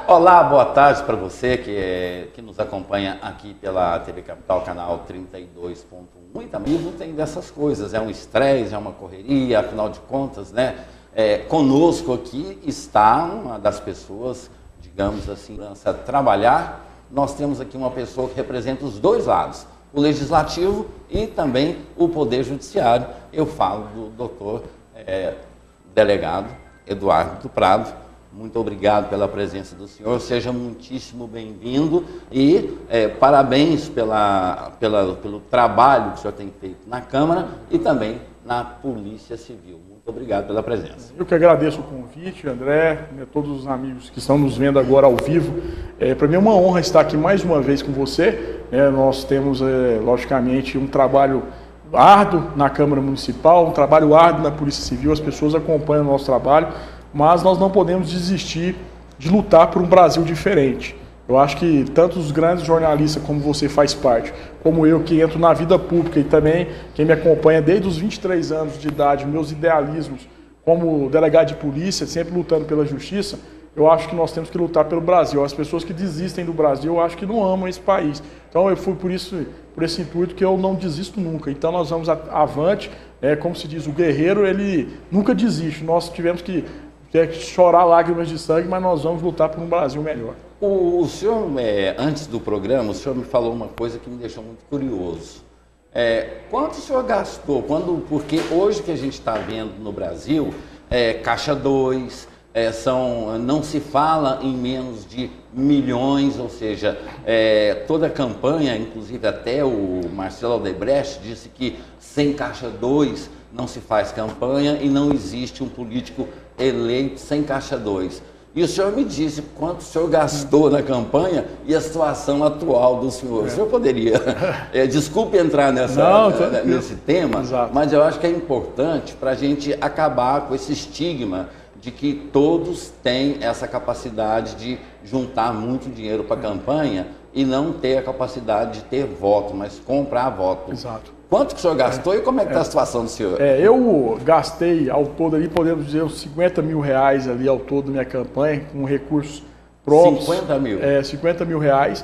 Olá, boa tarde para você que nos acompanha aqui pela TV Capital, canal 32.1. E também vivo tem dessas coisas, é um estresse, é uma correria, afinal de contas, né? Conosco aqui está uma das pessoas, digamos assim, a trabalhar. Nós temos aqui uma pessoa que representa os dois lados, o Legislativo e também o Poder Judiciário. Eu falo do doutor delegado Eduardo do Prado. Muito obrigado pela presença do senhor, seja muitíssimo bem-vindo e parabéns pelo trabalho que o senhor tem feito na Câmara e também na Polícia Civil. Muito obrigado pela presença. Eu que agradeço o convite, André, todos os amigos que estão nos vendo agora ao vivo. Para mim é uma honra estar aqui mais uma vez com você. Nós temos, logicamente, um trabalho árduo na Câmara Municipal, um trabalho árduo na Polícia Civil, as pessoas acompanham o nosso trabalho, mas nós não podemos desistir de lutar por um Brasil diferente. Eu acho que tanto os grandes jornalistas, como você faz parte, como eu que entro na vida pública e também quem me acompanha desde os 23 anos de idade, meus idealismos como delegado de polícia, sempre lutando pela justiça, eu acho que nós temos que lutar pelo Brasil. As pessoas que desistem do Brasil, eu acho que não amam esse país. Então eu fui por esse intuito que eu não desisto nunca. Então nós vamos avante, como se diz, o guerreiro, ele nunca desiste. Nós tivemos que chorar lágrimas de sangue, mas nós vamos lutar por um Brasil melhor. O senhor, antes do programa, o senhor me falou uma coisa que me deixou muito curioso. Quanto o senhor gastou? Porque hoje que a gente está vendo no Brasil, Caixa 2, não se fala em menos de milhões, ou seja, toda a campanha, inclusive até o Marcelo Odebrecht disse que sem Caixa 2 não se faz campanha e não existe um político eleito sem Caixa 2. E o senhor me disse quanto o senhor gastou na campanha e a situação atual do senhor. O senhor poderia, desculpe entrar nesse tema, exato, mas eu acho que é importante para a gente acabar com esse estigma de que todos têm essa capacidade de juntar muito dinheiro para a campanha e não ter a capacidade de ter voto, mas comprar voto. Exato. Quanto que o senhor gastou e como é que está a situação do senhor? Eu gastei ao todo ali, podemos dizer, uns 50 mil reais ali ao todo da minha campanha, com recursos próprios. 50 mil? 50 mil reais,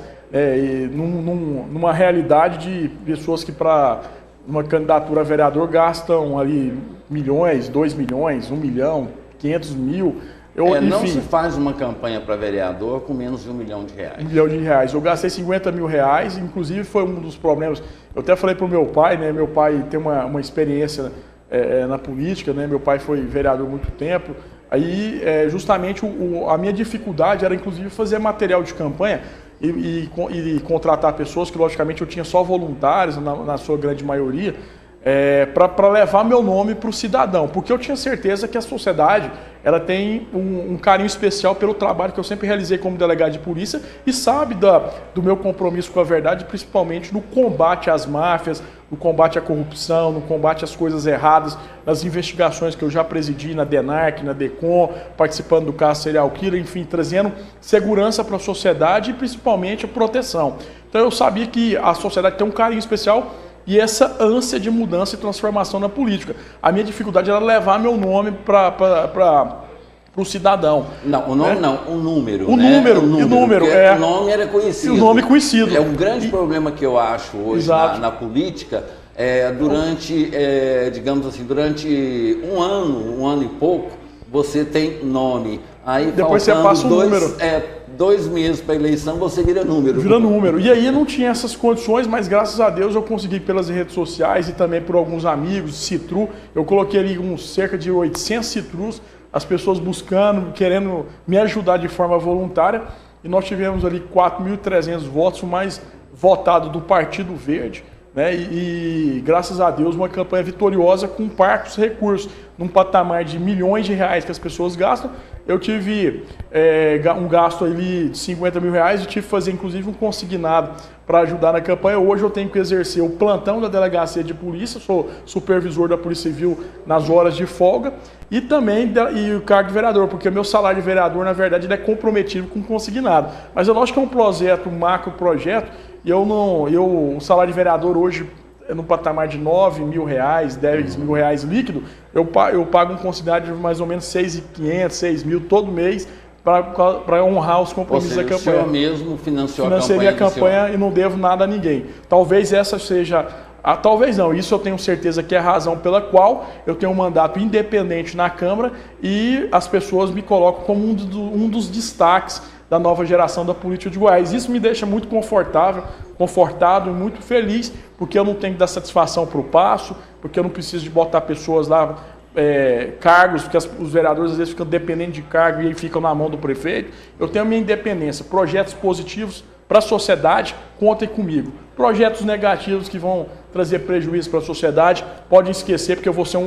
numa realidade de pessoas que para uma candidatura a vereador gastam ali milhões, 2 milhões, 1 milhão, 500 mil. Não se faz uma campanha para vereador com menos de R$1 milhão. R$1 milhão. Eu gastei 50 mil reais, inclusive foi um dos problemas. Eu até falei para o meu pai, né? Meu pai tem uma experiência na política, né? Meu pai foi vereador há muito tempo. Aí, justamente, a minha dificuldade era, inclusive, fazer material de campanha e contratar pessoas, que, logicamente, eu tinha só voluntários, na sua grande maioria, para levar meu nome para o cidadão, porque eu tinha certeza que a sociedade ela tem um carinho especial pelo trabalho que eu sempre realizei como delegado de polícia e sabe do meu compromisso com a verdade, principalmente no combate às máfias, no combate à corrupção, no combate às coisas erradas, nas investigações que eu já presidi na DENARC, na DECOM, participando do caso serial killer, enfim, trazendo segurança para a sociedade e principalmente a proteção. Então eu sabia que a sociedade tem um carinho especial e essa ânsia de mudança e transformação na política. A minha dificuldade era levar meu nome para o cidadão. Não, o nome não, o número. O número. O nome era conhecido. O nome conhecido. É um grande problema que eu acho hoje na política, digamos assim, durante um ano e pouco, você tem nome. Aí depois você passa o número. 2 meses para a eleição, você vira número. Vira número. E aí não tinha essas condições, mas graças a Deus eu consegui pelas redes sociais e também por alguns amigos, Citru. Eu coloquei ali cerca de 800 Citrus, as pessoas buscando, querendo me ajudar de forma voluntária. E nós tivemos ali 4.300 votos, o mais votado do Partido Verde. Né? E graças a Deus uma campanha vitoriosa com parcos recursos, num patamar de milhões de reais que as pessoas gastam, eu tive um gasto ali de 50 mil reais e tive que fazer inclusive um consignado para ajudar na campanha. Hoje eu tenho que exercer o plantão da delegacia de polícia, sou supervisor da Polícia Civil nas horas de folga e também o cargo de vereador, porque meu salário de vereador, na verdade, ele é comprometido com consignado. Mas é lógico que é um projeto, um macro projeto, e o salário de vereador hoje no patamar de 9 mil reais, 10 mil reais líquido, eu pago um consignado de mais ou menos 6.500, 6 mil todo mês para honrar os compromissos da campanha. O senhor mesmo financiou a campanha e não devo nada a ninguém. Talvez essa seja... talvez não, isso eu tenho certeza que é a razão pela qual eu tenho um mandato independente na Câmara e as pessoas me colocam como um dos destaques da nova geração da política de Goiás. Isso me deixa muito confortado e muito feliz, porque eu não tenho que dar satisfação para o Passo, porque eu não preciso de botar pessoas lá, cargos, porque os vereadores às vezes ficam dependendo de cargo e aí ficam na mão do prefeito. Eu tenho a minha independência, projetos positivos para a sociedade, contem comigo. Projetos negativos que vão trazer prejuízo para a sociedade, podem esquecer, porque eu vou ser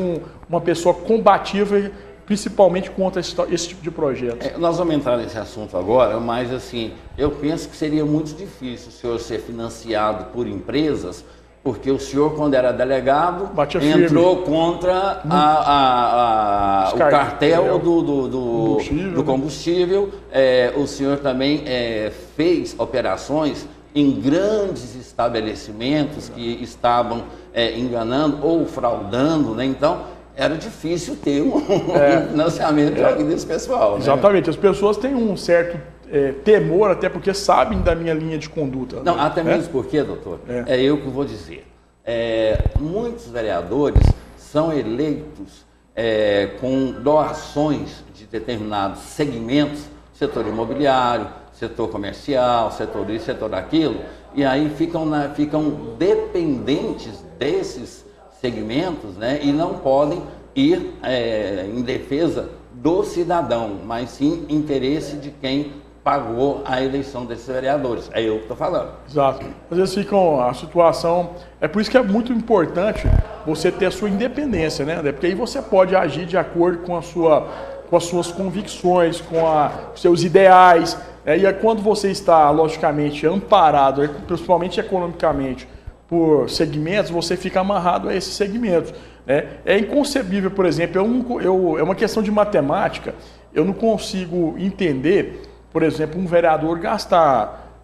uma pessoa combativa, principalmente contra esse tipo de projeto. Nós vamos entrar nesse assunto agora, mas assim, eu penso que seria muito difícil o senhor ser financiado por empresas, porque o senhor, quando era delegado, entrou contra o cartel do combustível. O senhor também fez operações em grandes estabelecimentos que estavam enganando ou fraudando, né? Então, era difícil ter um financiamento desse pessoal. Né? Exatamente. As pessoas têm um certo temor, até porque sabem da minha linha de conduta. Não, até mesmo porque, doutor, é eu que vou dizer. Muitos vereadores são eleitos com doações de determinados segmentos, setor imobiliário, setor comercial, setor isso, setor aquilo, e aí ficam dependentes desses segmentos, né, e não podem ir em defesa do cidadão, mas sim interesse de quem pagou a eleição desses vereadores. É eu que estou falando. Exato. Às vezes ficam a situação... É por isso que é muito importante você ter a sua independência, né, André? Porque aí você pode agir de acordo com as suas convicções, com os seus ideais. E quando você está, logicamente, amparado, principalmente economicamente, por segmentos, você fica amarrado a esses segmentos. É inconcebível, por exemplo, é uma questão de matemática, eu não consigo entender, por exemplo, um vereador gastar,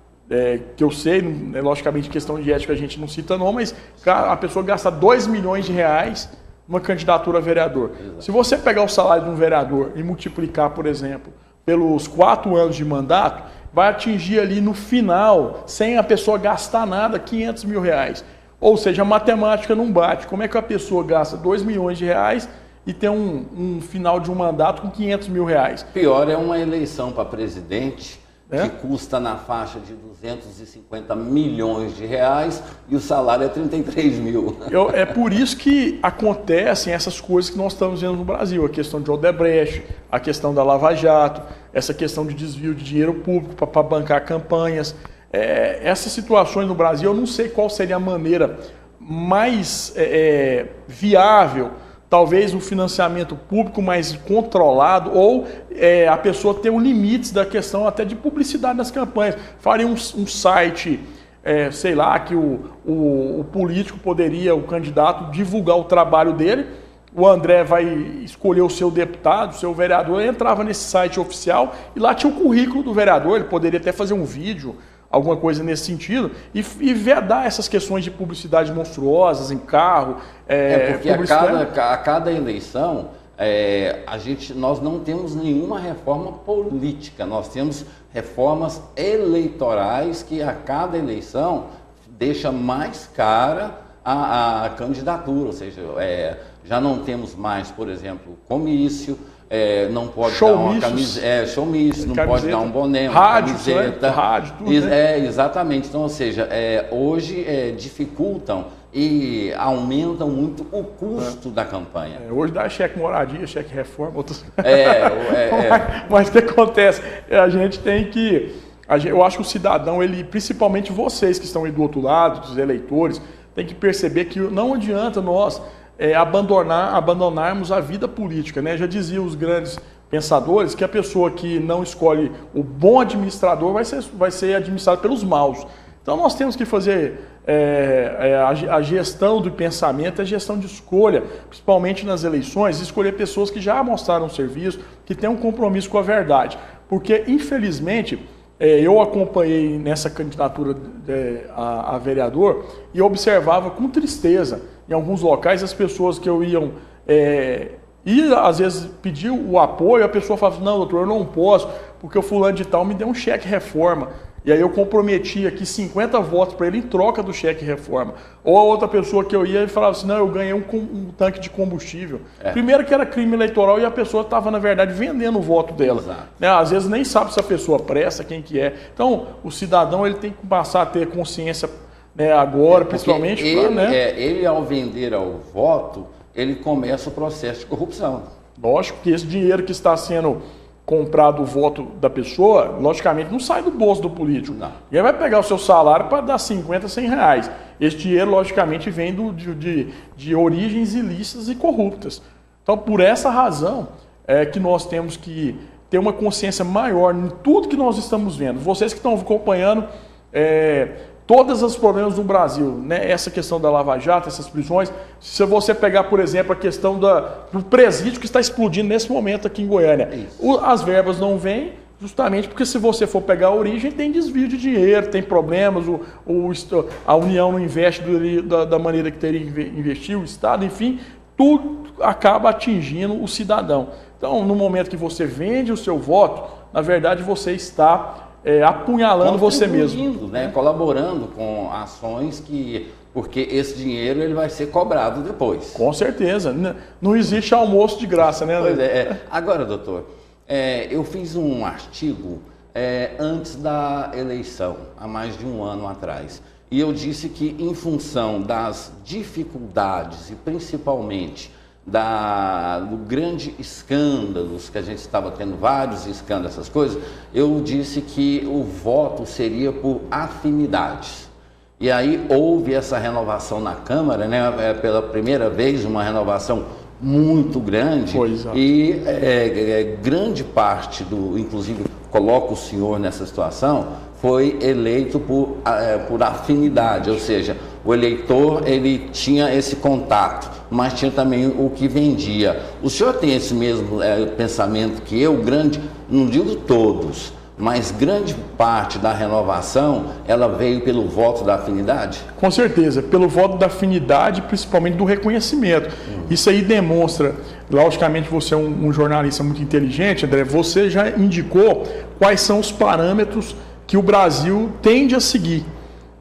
que eu sei, logicamente questão de ética a gente não cita não, mas a pessoa gasta 2 milhões de reais numa candidatura a vereador. Exato. Se você pegar o salário de um vereador e multiplicar, por exemplo, pelos 4 anos de mandato, vai atingir ali no final, sem a pessoa gastar nada, 500 mil reais. Ou seja, a matemática não bate. Como é que a pessoa gasta 2 milhões de reais e tem um final de um mandato com 500 mil reais? Pior é uma eleição para presidente que custa na faixa de 250 milhões de reais e o salário é 33 mil. É por isso que acontecem essas coisas que nós estamos vendo no Brasil. A questão de Odebrecht, a questão da Lava Jato, essa questão de desvio de dinheiro público para bancar campanhas. Essas situações no Brasil, eu não sei qual seria a maneira mais viável, talvez um financiamento público mais controlado ou a pessoa ter um limite da questão até de publicidade nas campanhas. Faria um site, sei lá, que o político poderia, o candidato, divulgar o trabalho dele. O André vai escolher o seu deputado, o seu vereador, entrava nesse site oficial e lá tinha o currículo do vereador, ele poderia até fazer um vídeo, alguma coisa nesse sentido, e vedar essas questões de publicidade monstruosas em carro. Porque a cada eleição, nós não temos nenhuma reforma política, nós temos reformas eleitorais que a cada eleição deixa mais cara a candidatura, ou seja, já não temos mais, por exemplo, comício, não pode dar uma camiseta, showmício, não pode dar um boné, uma camiseta. Rádio, tudo, exatamente. Então, ou seja, hoje dificultam e aumentam muito o custo da campanha. Hoje dá cheque moradia, cheque reforma, outros... Mas o que acontece? A gente tem que... Eu acho que o cidadão, principalmente vocês que estão aí do outro lado, dos eleitores, tem que perceber que não adianta nós abandonarmos a vida política, né? Já diziam os grandes pensadores que a pessoa que não escolhe o bom administrador vai ser administrado pelos maus. Então nós temos que fazer a gestão do pensamento, a gestão de escolha, principalmente nas eleições, escolher pessoas que já mostraram serviço, que têm um compromisso com a verdade. Porque, infelizmente, eu acompanhei nessa candidatura a vereador e observava com tristeza, em alguns locais, as pessoas que iam... E às vezes pedir o apoio, a pessoa fala, não, doutor, eu não posso, porque o fulano de tal me deu um cheque reforma. E aí eu comprometi aqui 50 votos para ele em troca do cheque reforma. Ou a outra pessoa que eu ia e falava assim, não, eu ganhei um tanque de combustível. Primeiro que era crime eleitoral e a pessoa estava, na verdade, vendendo o voto dela. Né? Às vezes nem sabe se a pessoa presta, quem que é. Então, o cidadão ele tem que passar a ter consciência, né, agora, principalmente. Ele, ao vender ao voto, ele começa o processo de corrupção. Lógico que esse dinheiro que está sendo comprado o voto da pessoa, logicamente não sai do bolso do político. Não. E aí vai pegar o seu salário para dar 50, 100 reais. Esse dinheiro, logicamente, vem de origens ilícitas e corruptas. Então, por essa razão, é que nós temos que ter uma consciência maior em tudo que nós estamos vendo. Vocês que estão acompanhando todos os problemas do Brasil, né? Essa questão da Lava Jato, essas prisões. Se você pegar, por exemplo, a questão do presídio que está explodindo nesse momento aqui em Goiânia. As verbas não vêm justamente porque, se você for pegar a origem, tem desvio de dinheiro, tem problemas, a União não investe da maneira que teria que investir, o Estado, enfim, tudo acaba atingindo o cidadão. Então, no momento que você vende o seu voto, na verdade você está apunhalando você mesmo, né? Colaborando com ações porque esse dinheiro ele vai ser cobrado depois. Com certeza. Não existe almoço de graça, né? Pois é. Agora, doutor, eu fiz um artigo antes da eleição, há mais de um ano atrás, e eu disse que, em função das dificuldades e principalmente do grande escândalos, que a gente estava tendo vários escândalos, essas coisas, eu disse que o voto seria por afinidades. E aí houve essa renovação na Câmara, né? Pela primeira vez, uma renovação muito grande. E grande parte inclusive coloco o senhor nessa situação, foi eleito por afinidade, ou seja, o eleitor ele tinha esse contato, mas tinha também o que vendia. O senhor tem esse mesmo pensamento que eu, não digo todos, mas grande parte da renovação, ela veio pelo voto da afinidade? Com certeza, pelo voto da afinidade, principalmente do reconhecimento. Isso aí demonstra, logicamente você é um jornalista muito inteligente, André, você já indicou quais são os parâmetros que o Brasil tende a seguir.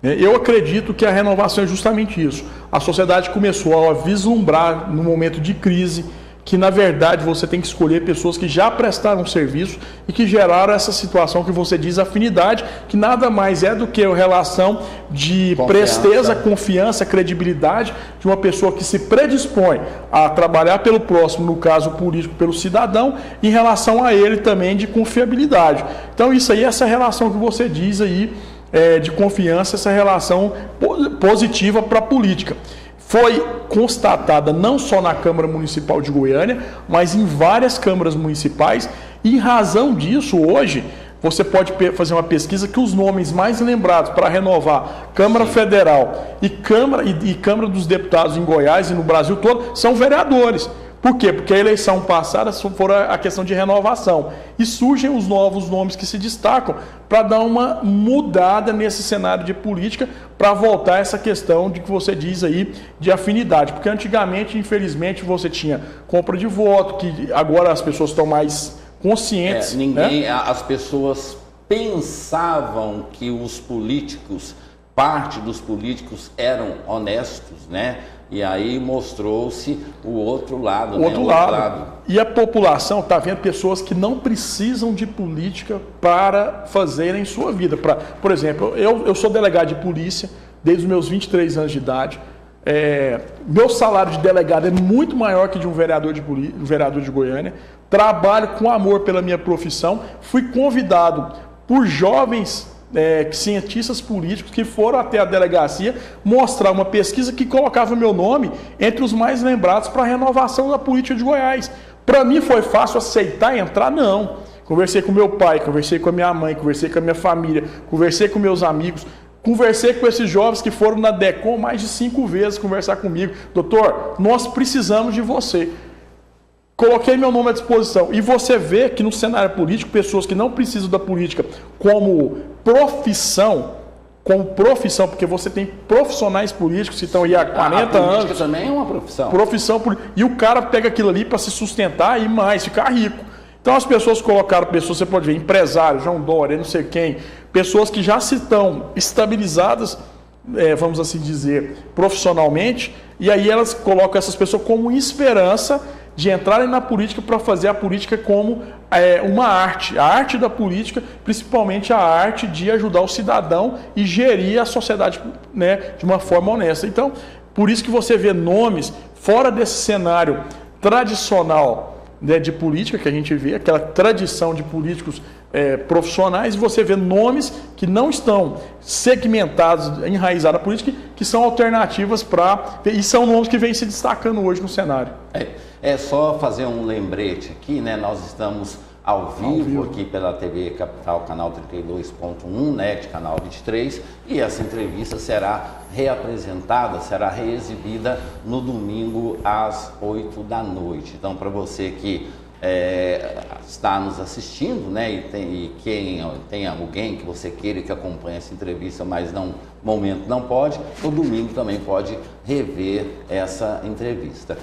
Eu acredito que a renovação é justamente isso. A sociedade começou a vislumbrar, no momento de crise, que na verdade você tem que escolher pessoas que já prestaram serviço e que geraram essa situação que você diz, afinidade, que nada mais é do que a relação de presteza, confiança, credibilidade de uma pessoa que se predispõe a trabalhar pelo próximo, no caso político, pelo cidadão, em relação a ele também de confiabilidade. Então isso aí, essa relação que você diz aí, de confiança, essa relação positiva para a política. Foi constatada não só na Câmara Municipal de Goiânia, mas em várias câmaras municipais, e em razão disso, hoje, você pode fazer uma pesquisa que os nomes mais lembrados para renovar Câmara Federal e Câmara dos Deputados em Goiás e no Brasil todo são vereadores. Por quê? Porque a eleição passada foi a questão de renovação. E surgem os novos nomes que se destacam para dar uma mudada nesse cenário de política, para voltar a essa questão de que você diz aí de afinidade. Porque antigamente, infelizmente, você tinha compra de voto, que agora as pessoas estão mais conscientes. As pessoas pensavam que os políticos, parte dos políticos eram honestos, né? E aí mostrou-se o outro lado. O outro lado. E a população está vendo pessoas que não precisam de política para fazerem sua vida. Por exemplo, eu sou delegado de polícia desde os meus 23 anos de idade. Meu salário de delegado é muito maior que de um vereador de Goiânia. Trabalho com amor pela minha profissão. Fui convidado por jovens cientistas políticos que foram até a delegacia mostrar uma pesquisa que colocava meu nome entre os mais lembrados para a renovação da política de Goiás. Para mim foi fácil aceitar entrar? Não. Conversei com meu pai, conversei com a minha mãe, conversei com a minha família, conversei com meus amigos, conversei com esses jovens que foram na DECOM mais de 5 vezes conversar comigo. Doutor, nós precisamos de você. Coloquei meu nome à disposição. E você vê que no cenário político, pessoas que não precisam da política como profissão, porque você tem profissionais políticos que estão aí há 40 anos. Política também é uma profissão. E o cara pega aquilo ali para se sustentar e mais, ficar rico. Então as pessoas colocaram, você pode ver, empresários, João Dória, não sei quem, pessoas que já estão estabilizadas, vamos assim dizer, profissionalmente, e aí elas colocam essas pessoas como esperança de entrarem na política para fazer a política como uma arte. A arte da política, principalmente a arte de ajudar o cidadão e gerir a sociedade, né, de uma forma honesta. Então, por isso que você vê nomes fora desse cenário tradicional, né, de política, que a gente vê, aquela tradição de políticos profissionais, e você vê nomes que não estão segmentados, enraizados na política, que são alternativas e são nomes que vêm se destacando hoje no cenário. É só fazer um lembrete aqui, né? Nós estamos ao vivo aqui pela TV Capital, canal 32.1, NET, canal 23, e essa entrevista será reapresentada, será reexibida no domingo às 8 da noite. Então, para você que está nos assistindo, né, e quem tem alguém que você queira que acompanhe essa entrevista, mas no momento não pode, no domingo também pode rever essa entrevista.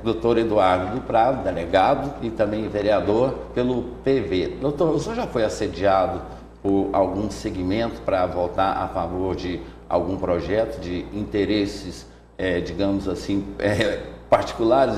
Doutor Eduardo do Prado, delegado e também vereador pelo PV. Doutor, o senhor já foi assediado por algum segmento para votar a favor de algum projeto de interesses, digamos assim, particulares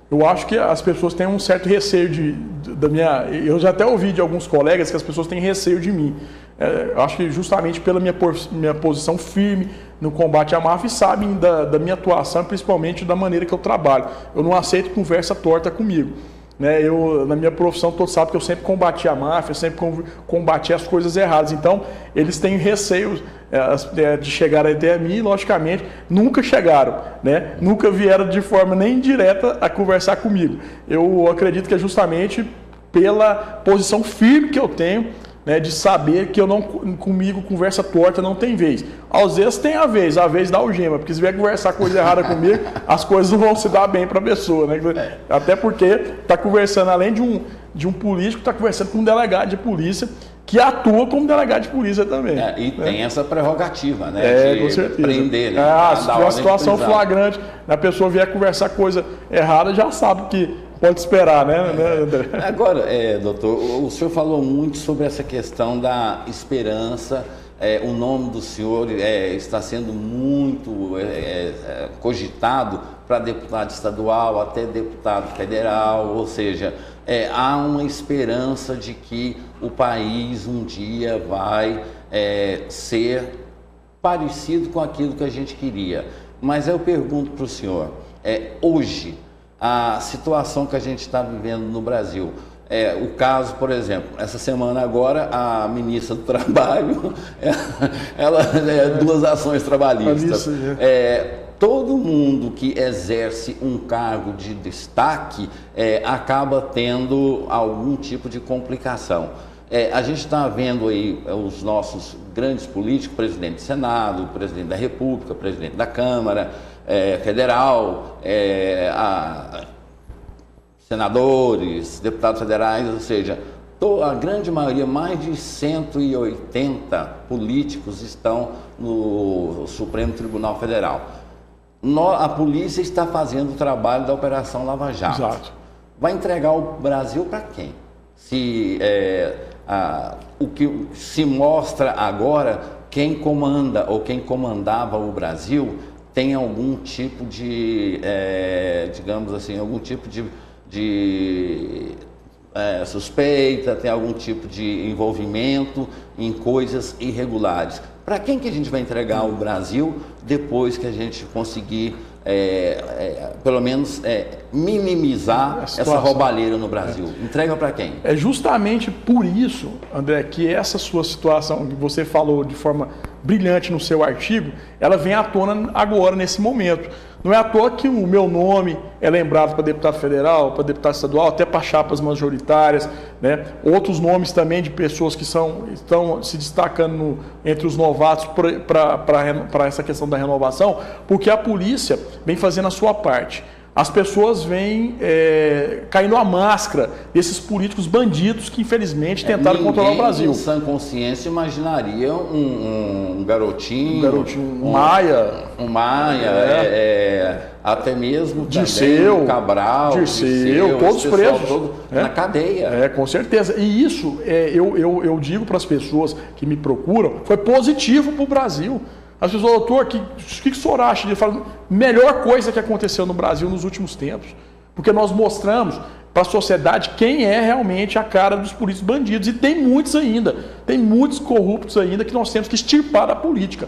Eu acho que as pessoas têm um certo receio da minha... Eu já até ouvi de alguns colegas que as pessoas têm receio de mim. Eu acho que justamente pela minha posição firme no combate à máfia, e sabem da minha atuação, principalmente da maneira que eu trabalho. Eu não aceito conversa torta comigo. Né? Na minha profissão, todos sabem que eu sempre combati a máfia, eu sempre combati as coisas erradas. Então, eles têm receio de chegar até mim, e, logicamente, nunca chegaram, né? Nunca vieram de forma nem direta a conversar comigo. Eu acredito que é justamente pela posição firme que eu tenho, né, de saber que comigo conversa torta não tem vez. Às vezes tem a vez da algema, porque se vier conversar coisa errada comigo, as coisas não vão se dar bem para a pessoa, né? Até porque está conversando, além de um político, está conversando com um delegado de polícia que atua como delegado de polícia também. E tem essa prerrogativa, né? De com certeza. Prender, né? Se tiver uma situação flagrante, a pessoa vier conversar coisa errada, já sabe que pode esperar, né, André? Agora, doutor, o senhor falou muito sobre essa questão da esperança. O nome do senhor está sendo muito cogitado para deputado estadual, até deputado federal, ou seja, há uma esperança de que o país um dia vai ser parecido com aquilo que a gente queria. Mas eu pergunto para o senhor, hoje, a situação que a gente está vivendo no Brasil, o caso, por exemplo, essa semana agora, a ministra do Trabalho, ela 2 ações trabalhistas. Todo mundo que exerce um cargo de destaque acaba tendo algum tipo de complicação. A gente está vendo aí os nossos grandes políticos, presidente do Senado, presidente da República, presidente da Câmara Federal, senadores, deputados federais, ou seja, a grande maioria, mais de 180 políticos estão no Supremo Tribunal Federal. A polícia está fazendo o trabalho da Operação Lava Jato. Exato. Vai entregar o Brasil para quem? Se o que se mostra agora, quem comanda ou quem comandava o Brasil tem algum tipo de, digamos assim, algum tipo de suspeita, tem algum tipo de envolvimento em coisas irregulares. Para quem que a gente vai entregar o Brasil depois que a gente conseguir, pelo menos, minimizar essa roubalheira no Brasil? Entrega para quem? É justamente por isso, André, que essa sua situação que você falou de forma brilhante no seu artigo, ela vem à tona agora, nesse momento. Não é à toa que o meu nome é lembrado para deputado federal, para deputado estadual, até para chapas majoritárias, né? Outros nomes também de pessoas que estão se destacando entre os novatos para essa questão da renovação, porque a polícia vem fazendo a sua parte. As pessoas vêm caindo à máscara desses políticos bandidos que, infelizmente, tentaram controlar o Brasil. Ninguém, em sã consciência, imaginaria um garotinho, um Maia. Um Maia, até mesmo Dirceu, Cabral, Dirceu, todos presos. Todo na cadeia. Com certeza. E isso, eu digo para as pessoas que me procuram, foi positivo para o Brasil. As pessoas, doutor, o que o senhor acha? Ele fala, melhor coisa que aconteceu no Brasil nos últimos tempos. Porque nós mostramos para a sociedade quem é realmente a cara dos políticos bandidos. E tem muitos ainda. Tem muitos corruptos ainda que nós temos que extirpar da política.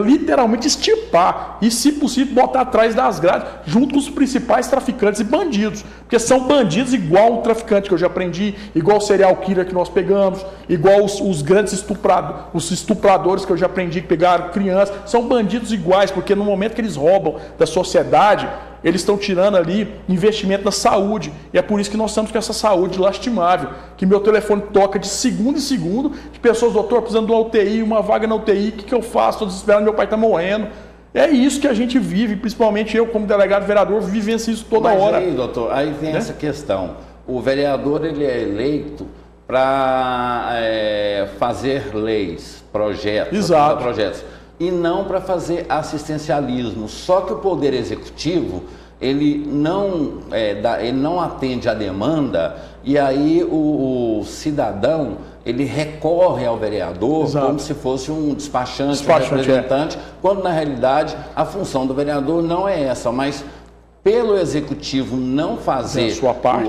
Literalmente extirpar e, se possível, botar atrás das grades, junto com os principais traficantes e bandidos. Porque são bandidos igual um traficante que eu já aprendi, igual o serial killer que nós pegamos, igual os grandes estupradores que eu já aprendi que pegaram crianças. São bandidos iguais, porque no momento que eles roubam da sociedade, eles estão tirando ali investimento na saúde. E é por isso que nós estamos com essa saúde lastimável. Que meu telefone toca de segundo em segundo, de pessoas, doutor, precisando de uma UTI, uma vaga na UTI, o que eu faço? Estou desesperado, meu pai está morrendo. É isso que a gente vive, principalmente eu como delegado vereador, vivencio isso toda hora. Aí, doutor, aí vem essa questão. O vereador, ele é eleito para fazer leis, projetos. Exato. Projetos. E não para fazer assistencialismo. Só que o Poder Executivo, ele não atende à demanda, e aí o cidadão, ele recorre ao vereador. Exato. Como se fosse um despachante um representante, quando na realidade a função do vereador não é essa, mas pelo Executivo não fazer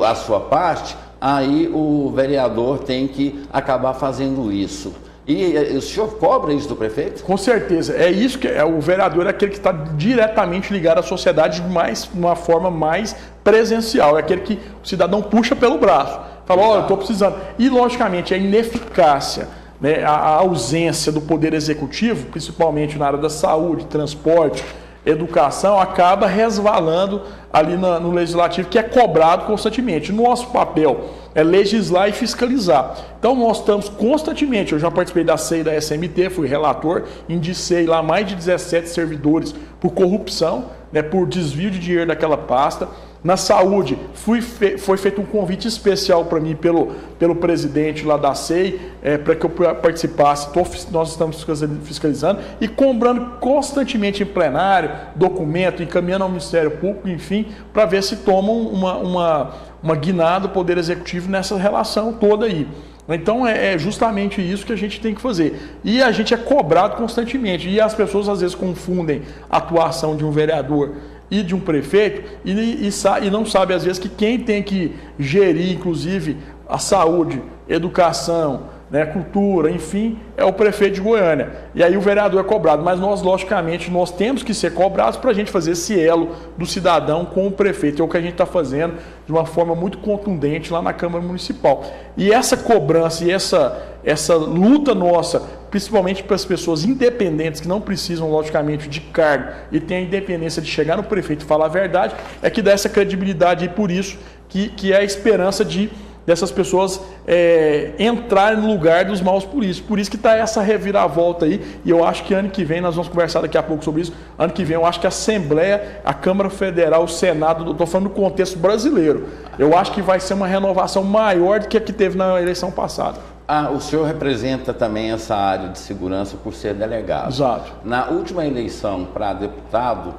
a sua parte, aí o vereador tem que acabar fazendo isso. E o senhor cobra isso do prefeito? Com certeza. É isso que o vereador é aquele que está diretamente ligado à sociedade de uma forma mais presencial. É aquele que o cidadão puxa pelo braço. Fala, eu estou precisando. E, logicamente, a ineficácia, né, a ausência do poder executivo, principalmente na área da saúde, transporte, educação, acaba resvalando ali no legislativo, que é cobrado constantemente. Nosso papel é legislar e fiscalizar. Então nós estamos constantemente, eu já participei da CEI da SMT, fui relator, indicei lá mais de 17 servidores por corrupção, né, por desvio de dinheiro daquela pasta. Na saúde, foi feito um convite especial para mim pelo presidente lá da CEI, para que eu participasse. Nós estamos fiscalizando e cobrando constantemente em plenário, documento, encaminhando ao Ministério Público, enfim, para ver se tomam uma guinada do Poder Executivo nessa relação toda aí. Então é justamente isso que a gente tem que fazer. E a gente é cobrado constantemente. E as pessoas às vezes confundem a atuação de um vereador e de um prefeito e não sabe às vezes que quem tem que gerir, inclusive, a saúde, educação, né, cultura, enfim, é o prefeito de Goiânia. E aí o vereador é cobrado, mas nós, logicamente, nós temos que ser cobrados para a gente fazer esse elo do cidadão com o prefeito. É o que a gente está fazendo de uma forma muito contundente lá na Câmara Municipal. E essa cobrança e essa luta nossa, principalmente para as pessoas independentes, que não precisam, logicamente, de cargo e têm a independência de chegar no prefeito e falar a verdade, é que dá essa credibilidade e por isso que é a esperança dessas pessoas entrarem no lugar dos maus políticos. Por isso que está essa reviravolta aí, e eu acho que ano que vem, nós vamos conversar daqui a pouco sobre isso, ano que vem eu acho que a Assembleia, a Câmara Federal, o Senado, estou falando no contexto brasileiro, eu acho que vai ser uma renovação maior do que a que teve na eleição passada. O senhor representa também essa área de segurança por ser delegado. Exato. Na última eleição para deputado,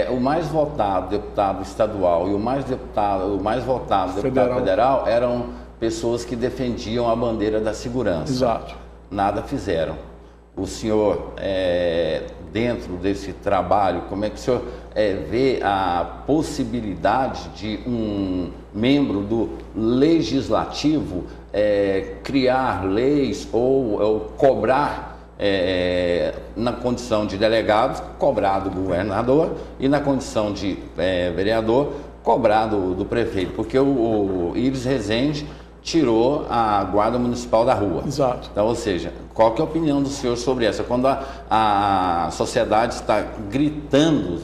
o mais votado deputado estadual e o mais votado deputado federal eram pessoas que defendiam a bandeira da segurança. Exato. Nada fizeram. O senhor, dentro desse trabalho, como é que o senhor vê a possibilidade de um membro do legislativo criar leis ou cobrar, na condição de delegado, cobrar do governador, e na condição de vereador, cobrar do prefeito, porque o Iris Rezende tirou a Guarda Municipal da rua. Exato. Então, ou seja, Qual que é a opinião do senhor sobre essa? Quando a sociedade está gritando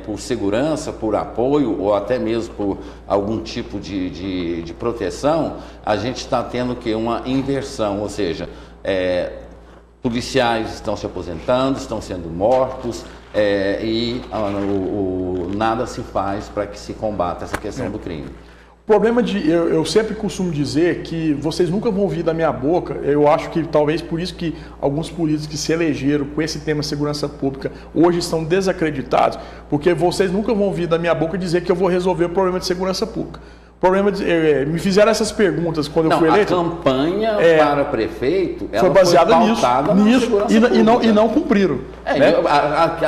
por segurança, por apoio ou até mesmo por algum tipo de proteção, a gente está tendo que uma inversão, ou seja, policiais estão se aposentando, estão sendo mortos e nada se faz para que se combata essa questão do crime. O problema eu sempre costumo dizer que vocês nunca vão ouvir da minha boca, eu acho que talvez por isso que alguns políticos que se elegeram com esse tema segurança pública hoje estão desacreditados, porque vocês nunca vão ouvir da minha boca dizer que eu vou resolver o problema de segurança pública. Me fizeram essas perguntas quando eu fui eleito. A campanha para prefeito foi baseada nisso e não cumpriram. Né?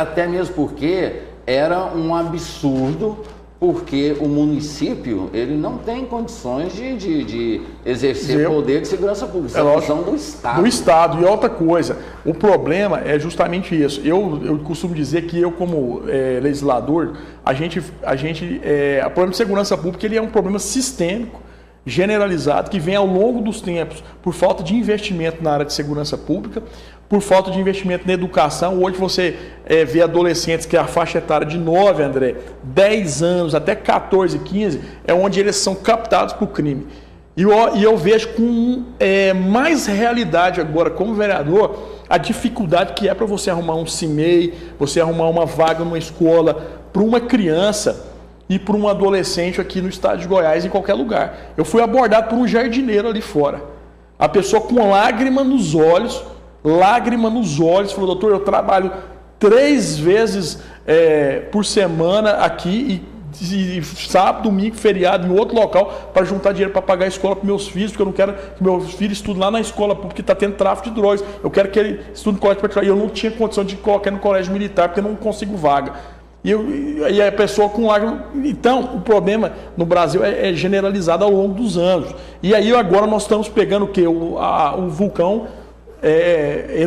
Até mesmo porque era um absurdo, porque o município ele não tem condições de exercer poder de segurança pública. É questão do Estado. Do Estado. E outra coisa, o problema é justamente isso. Eu costumo dizer que eu, como legislador, o problema de segurança pública ele é um problema sistêmico, generalizado, que vem ao longo dos tempos por falta de investimento na área de segurança pública, por falta de investimento na educação. Hoje você vê adolescentes que a faixa etária de 9, André, 10 anos, até 14, 15, é onde eles são captados para o crime. E eu vejo com mais realidade agora, como vereador, a dificuldade que é para você arrumar um CIMEI, você arrumar uma vaga numa escola para uma criança e para um adolescente aqui no estado de Goiás, em qualquer lugar. Eu fui abordado por um jardineiro ali fora. A pessoa com lágrima nos olhos, falou: doutor, eu trabalho 3 vezes por semana aqui e sábado, domingo, feriado, em outro local, para juntar dinheiro para pagar a escola para meus filhos, porque eu não quero que meu filho estude lá na escola pública, que está tendo tráfico de drogas. Eu quero que ele estude no colégio particular. E eu não tinha condição de colocar no colégio militar, porque eu não consigo vaga. E a pessoa com lágrimas. Então, o problema no Brasil é generalizado ao longo dos anos. E aí agora nós estamos pegando o quê? O vulcão em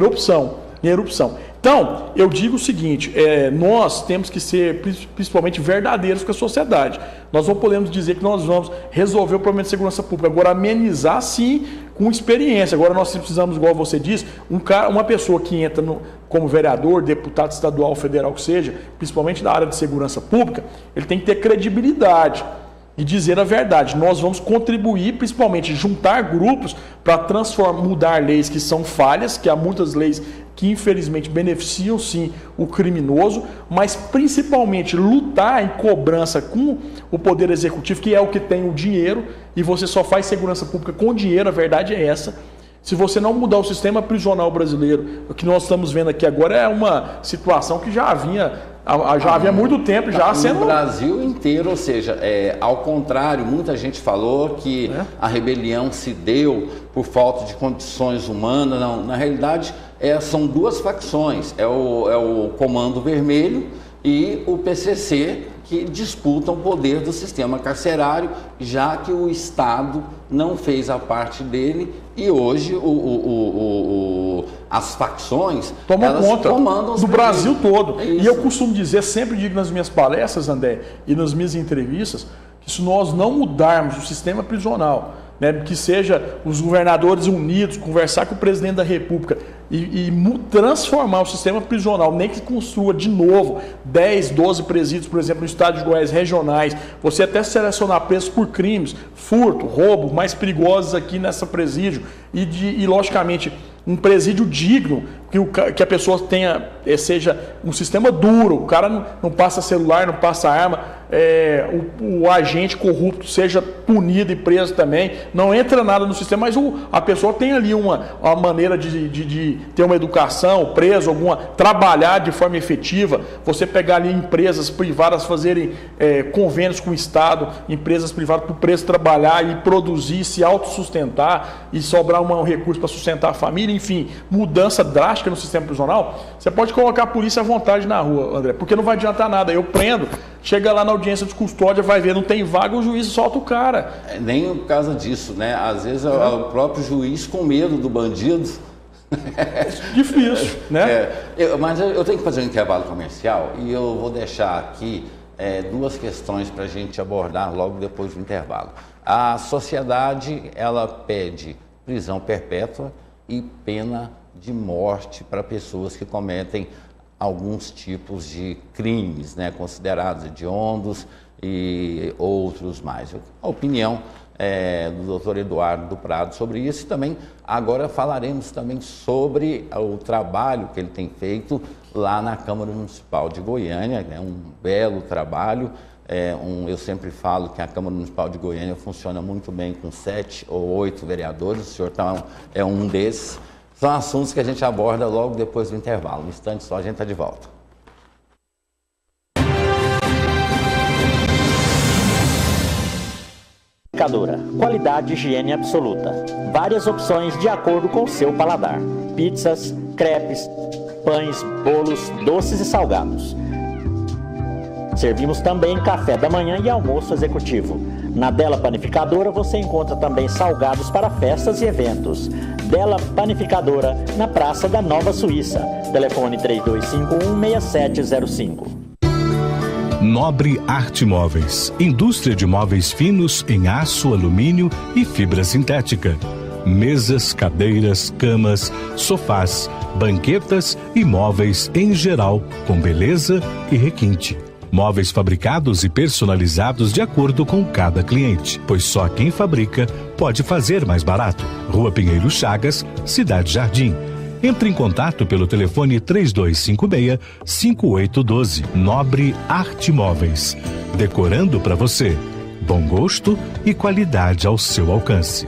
erupção. Então, eu digo o seguinte, nós temos que ser principalmente verdadeiros com a sociedade. Nós não podemos dizer que nós vamos resolver o problema de segurança pública. Agora, amenizar sim com experiência. Agora nós precisamos, igual você disse, uma pessoa que entra como vereador, deputado estadual, federal que seja, principalmente da área de segurança pública, ele tem que ter credibilidade e dizer a verdade. Nós vamos contribuir, principalmente juntar grupos para mudar leis que são falhas, que há muitas leis que infelizmente beneficiam sim o criminoso, mas principalmente lutar em cobrança com o Poder Executivo, que é o que tem o dinheiro, e você só faz segurança pública com dinheiro, a verdade é essa. Se você não mudar o sistema prisional brasileiro, o que nós estamos vendo aqui agora é uma situação que já havia muito tempo já sendo... No Brasil inteiro, ou seja, ao contrário, muita gente falou que a rebelião se deu por falta de condições humanas. Não, na realidade, são 2 facções, o Comando Vermelho e o PCC, que disputam o poder do sistema carcerário, já que o Estado não fez a parte dele e hoje as facções tomam conta do Brasil todo. E eu costumo dizer, sempre digo nas minhas palestras, André, e nas minhas entrevistas, que se nós não mudarmos o sistema prisional, que seja os governadores unidos, conversar com o presidente da República e transformar o sistema prisional, nem que construa de novo 10, 12 presídios, por exemplo, no estado de Goiás, regionais, você até selecionar presos por crimes, furto, roubo, mais perigosos aqui nessa presídio, e logicamente um presídio digno, que a pessoa seja um sistema duro, o cara não passa celular, não passa arma, o agente corrupto seja punido e preso também, não entra nada no sistema, mas a pessoa tem ali uma maneira de ter uma educação, preso, trabalhar de forma efetiva, você pegar ali empresas privadas, fazerem convênios com o Estado, empresas privadas para o preso trabalhar e produzir, se autossustentar e sobrar um recurso para sustentar a família, enfim, mudança drástica no sistema prisional. Você pode colocar a polícia à vontade na rua, André, porque não vai adiantar nada. Eu prendo, chega lá na audiência de custódia, vai ver, não tem vaga, o juiz solta o cara. Nem por causa disso, né? Às vezes é o próprio juiz com medo do bandido. Difícil, né? Mas eu tenho que fazer um intervalo comercial e eu vou deixar aqui 2 questões para a gente abordar logo depois do intervalo. A sociedade, ela pede prisão perpétua e pena de morte para pessoas que cometem alguns tipos de crimes, né, considerados hediondos e outros mais. A opinião do Dr. Eduardo do Prado sobre isso, e também agora falaremos também sobre o trabalho que ele tem feito lá na Câmara Municipal de Goiânia, né, um belo trabalho. Eu sempre falo que a Câmara Municipal de Goiânia funciona muito bem com 7 ou 8 vereadores, o senhor é um desses. São assuntos que a gente aborda logo depois do intervalo. Um instante só, a gente está de volta. Qualidade e higiene absoluta. Várias opções de acordo com o seu paladar. Pizzas, crepes, pães, bolos, doces e salgados. Servimos também café da manhã e almoço executivo. Na Della Panificadora você encontra também salgados para festas e eventos. Della Panificadora, na Praça da Nova Suíça. Telefone 3251-6705. Nobre Arte Móveis. Indústria de móveis finos em aço, alumínio e fibra sintética. Mesas, cadeiras, camas, sofás, banquetas e móveis em geral, com beleza e requinte. Móveis fabricados e personalizados de acordo com cada cliente, pois só quem fabrica pode fazer mais barato. Rua Pinheiro Chagas, Cidade Jardim. Entre em contato pelo telefone 3256-5812. Nobre Arte Móveis. Decorando para você. Bom gosto e qualidade ao seu alcance.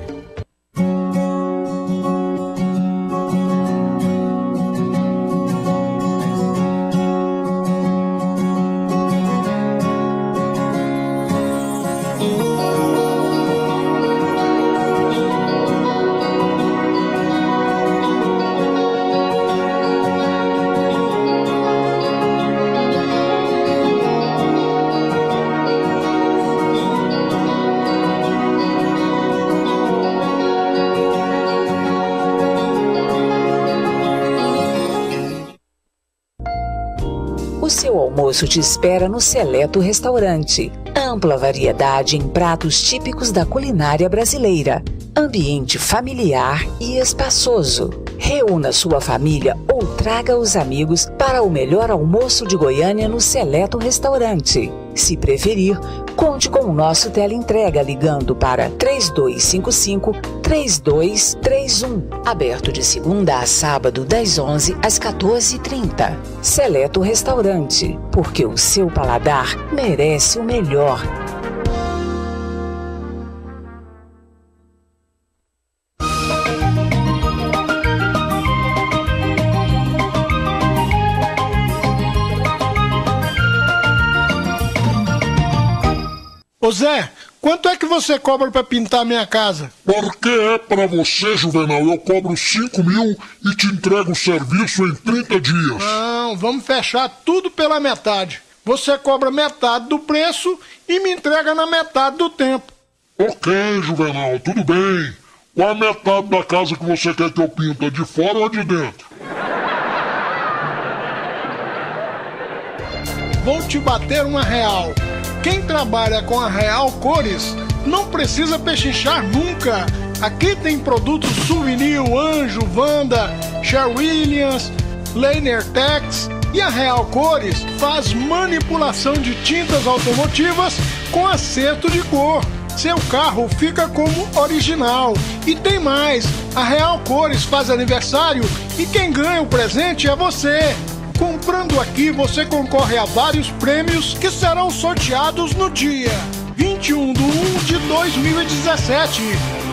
O seu almoço te espera no Seleto Restaurante. Ampla variedade em pratos típicos da culinária brasileira. Ambiente familiar e espaçoso. Reúna sua família ou traga os amigos para o melhor almoço de Goiânia no Seleto Restaurante. Se preferir, conte com o nosso teleentrega ligando para 3255-3231. Aberto de segunda a sábado, das 11 às 14h30. Seleto Restaurante, porque o seu paladar merece o melhor. Ô Zé, quanto é que você cobra pra pintar minha casa? Porque é pra você, Juvenal. Eu cobro 5 mil e te entrego o serviço em 30 dias. Não, vamos fechar tudo pela metade. Você cobra metade do preço e me entrega na metade do tempo. Ok, Juvenal, tudo bem. Qual a metade da casa que você quer que eu pinta, de fora ou de dentro? Vou te bater uma real. Quem trabalha com a Real Cores não precisa pechinchar nunca. Aqui tem produtos Souvenir, Anjo, Wanda, Sher Williams, Leiner Tex, e a Real Cores faz manipulação de tintas automotivas com acerto de cor. Seu carro fica como original. E tem mais, a Real Cores faz aniversário e quem ganha o presente é você. Comprando aqui, você concorre a vários prêmios que serão sorteados no dia 21/1/2017.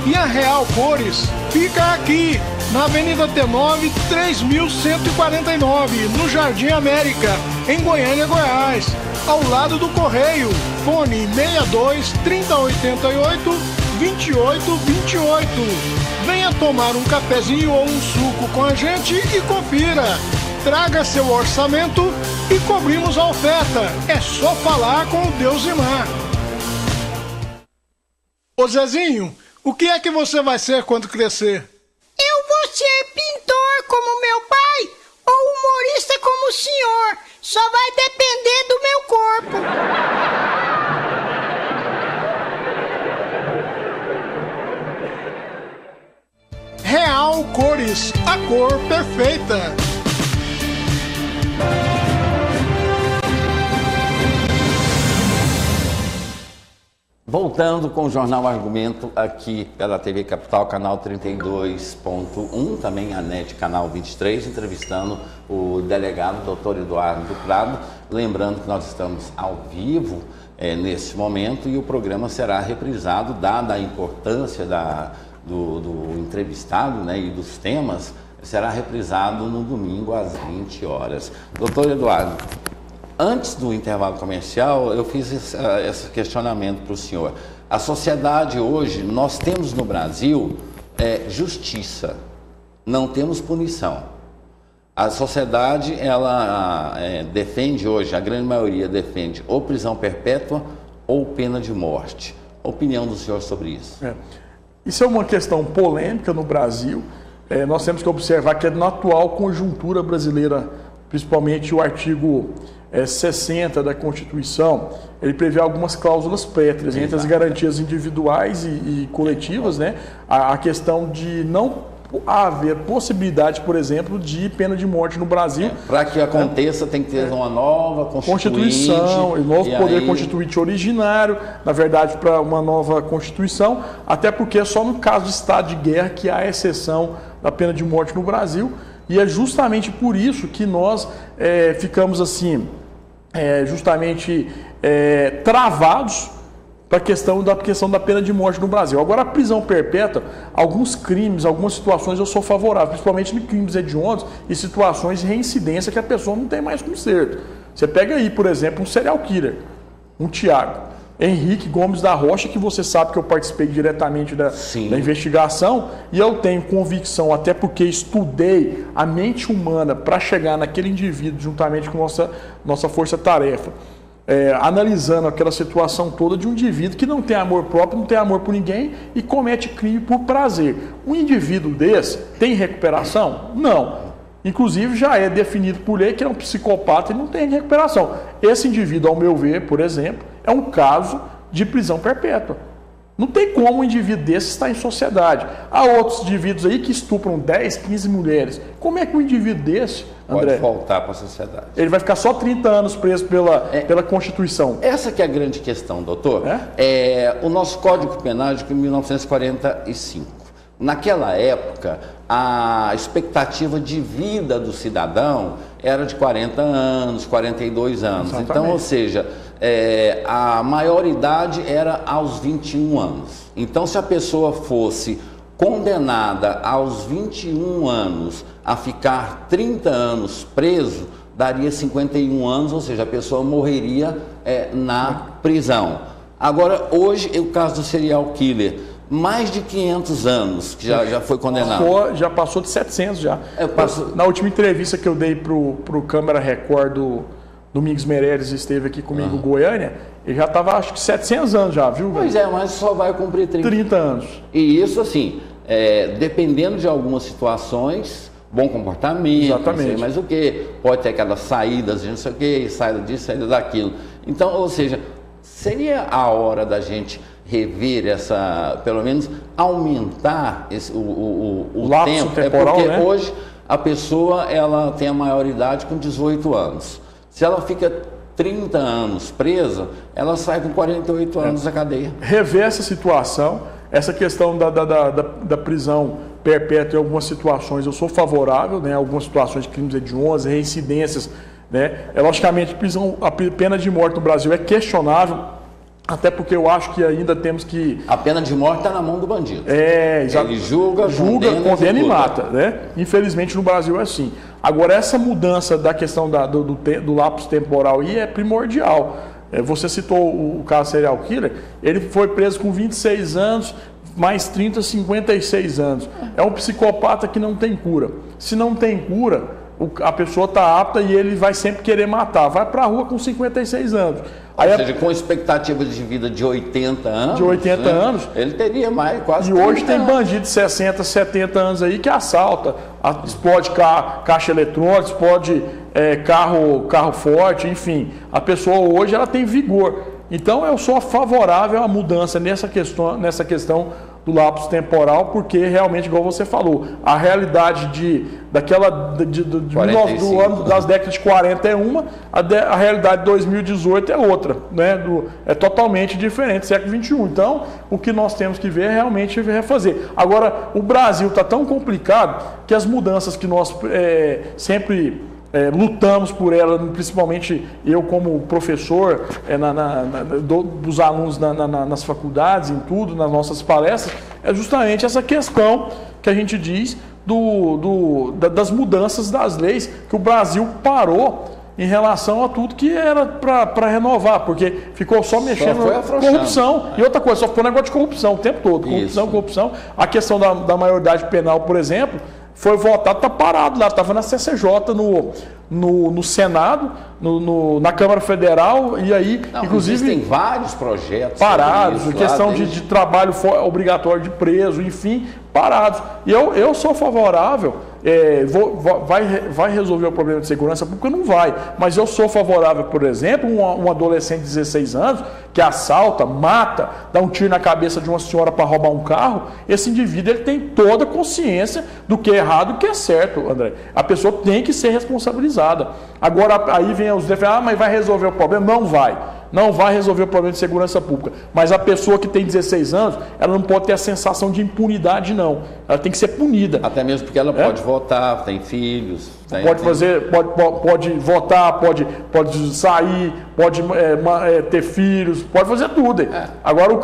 E a Real Cores fica aqui, na Avenida T9, 3149, no Jardim América, em Goiânia, Goiás, ao lado do Correio. Fone 62 3088 2828. Venha tomar um cafezinho ou um suco com a gente e confira. Traga seu orçamento e cobrimos a oferta. É só falar com o Deusimar. Ô Zezinho, o que é que você vai ser quando crescer? Eu vou ser pintor como meu pai ou humorista como o senhor. Só vai depender do meu corpo. Real Cores, a cor perfeita. Voltando com o Jornal Argumento aqui pela TV Capital, canal 32.1, também a NET, canal 23, entrevistando o delegado Dr. Eduardo Prado. Lembrando que nós estamos ao vivo nesse momento e o programa será reprisado, dada a importância do entrevistado, né, e dos temas, será reprisado no domingo às 20 horas. Doutor Eduardo, antes do intervalo comercial, eu fiz esse questionamento para o senhor. A sociedade hoje, nós temos no Brasil justiça, não temos punição. A sociedade, ela defende hoje, a grande maioria defende ou prisão perpétua ou pena de morte. A opinião do senhor sobre isso? Isso é uma questão polêmica no Brasil. Nós temos que observar que na atual conjuntura brasileira, principalmente o artigo 60 da Constituição, ele prevê algumas cláusulas pétreas, entre as garantias individuais e coletivas, né? A questão de não haver possibilidade, por exemplo, de pena de morte no Brasil. Para que aconteça, tem que ter uma nova Constituição, e novo poder constituinte originário, na verdade, para uma nova Constituição, até porque é só no caso de estado de guerra que há exceção da pena de morte no Brasil, e é justamente por isso que nós ficamos assim, travados para a questão da pena de morte no Brasil. Agora, a prisão perpétua, alguns crimes, algumas situações eu sou favorável, principalmente em crimes hediondos e situações de reincidência que a pessoa não tem mais conserto. Você pega aí, por exemplo, um serial killer, um Tiago Henrique Gomes da Rocha, que você sabe que eu participei diretamente da investigação, e eu tenho convicção, até porque estudei a mente humana para chegar naquele indivíduo, juntamente com nossa força-tarefa, analisando aquela situação toda de um indivíduo que não tem amor próprio, não tem amor por ninguém e comete crime por prazer. Um indivíduo desse tem recuperação? Não. Inclusive já é definido por lei que é um psicopata e não tem recuperação. Esse indivíduo, ao meu ver, por exemplo, é um caso de prisão perpétua. Não tem como um indivíduo desse estar em sociedade. Há outros indivíduos aí que estupram 10, 15 mulheres. Como é que um indivíduo desse, André, pode voltar para a sociedade? Ele vai ficar só 30 anos preso pela Constituição. Essa que é a grande questão, doutor. O nosso Código Penal é de 1945. Naquela época, a expectativa de vida do cidadão era de 40 anos, 42 anos. Exatamente. Então, ou seja, a maioridade era aos 21 anos. Então, se a pessoa fosse condenada aos 21 anos a ficar 30 anos preso, daria 51 anos, ou seja, a pessoa morreria na prisão. Agora, hoje, o caso do serial killer, mais de 500 anos que já foi condenado. Já passou de 700 já. Na última entrevista que eu dei pro Câmara Record do Domingos Meirelles, esteve aqui comigo em Goiânia, ele já estava, acho que 700 anos já, viu? Pois mas só vai cumprir 30 anos. E isso, assim, dependendo de algumas situações, bom comportamento, exatamente, não sei mais o que, pode ter aquelas saídas de não sei o que, saída disso, saída daquilo. Então, ou seja, seria a hora da gente rever pelo menos aumentar o lapso temporal, porque né? Hoje a pessoa ela tem a maioridade com 18 anos. Se ela fica 30 anos presa, ela sai com 48 anos da cadeia. Rever essa situação, essa questão da prisão perpétua em algumas situações, eu sou favorável, né? Algumas situações de crimes hediondos, reincidências, né? Logicamente, a pena de morte no Brasil é questionável, até porque eu acho que ainda temos que... A pena de morte está na mão do bandido. Exato. Ele julga, condena e mata, né? Infelizmente no Brasil é assim. Agora, essa mudança da questão do lapso temporal aí é primordial. Você citou o caso serial killer, ele foi preso com 26 anos, mais 30, 56 anos. É um psicopata que não tem cura. Se não tem cura, a pessoa está apta e ele vai sempre querer matar. Vai para a rua com 56 anos. Ou seja, com expectativa de vida de 80 anos. De 80 anos. Ele teria mais, quase. E hoje tem bandido de 60, 70 anos aí que assalta, explode caixa eletrônica, explode carro forte, enfim. A pessoa hoje ela tem vigor. Então eu sou favorável à mudança nessa questão do lapso temporal, porque realmente, igual você falou, a realidade do ano das décadas de 40 é uma, a realidade de 2018 é outra, né? É totalmente diferente, século XXI. Então, o que nós temos que ver é realmente refazer. Agora, o Brasil está tão complicado que as mudanças que nós sempre lutamos por ela, principalmente eu como professor dos alunos nas faculdades, em tudo, nas nossas palestras, é justamente essa questão que a gente diz das mudanças das leis, que o Brasil parou em relação a tudo que era para renovar, porque ficou só mexendo na corrupção. E outra coisa, só ficou um negócio de corrupção o tempo todo, corrupção. A questão da maioridade penal, por exemplo, foi votado, está parado lá, estava na CCJ, no Senado, na Câmara Federal, e aí, inclusive... Existem vários projetos parados, questão de trabalho obrigatório de preso, enfim, parados. E eu sou favorável, vai resolver o problema de segurança pública? Não vai, mas eu sou favorável, por exemplo, um adolescente de 16 anos, que assalta, mata, dá um tiro na cabeça de uma senhora para roubar um carro, esse indivíduo ele tem toda a consciência do que é errado e do que é certo, André. A pessoa tem que ser responsabilizada. Agora, aí vem os defensores, mas vai resolver o problema? Não vai. Não vai resolver o problema de segurança pública. Mas a pessoa que tem 16 anos, ela não pode ter a sensação de impunidade, não. Ela tem que ser punida. Até mesmo porque ela pode votar, tem filhos. Pode votar, pode sair, pode ter filhos, pode fazer tudo. Agora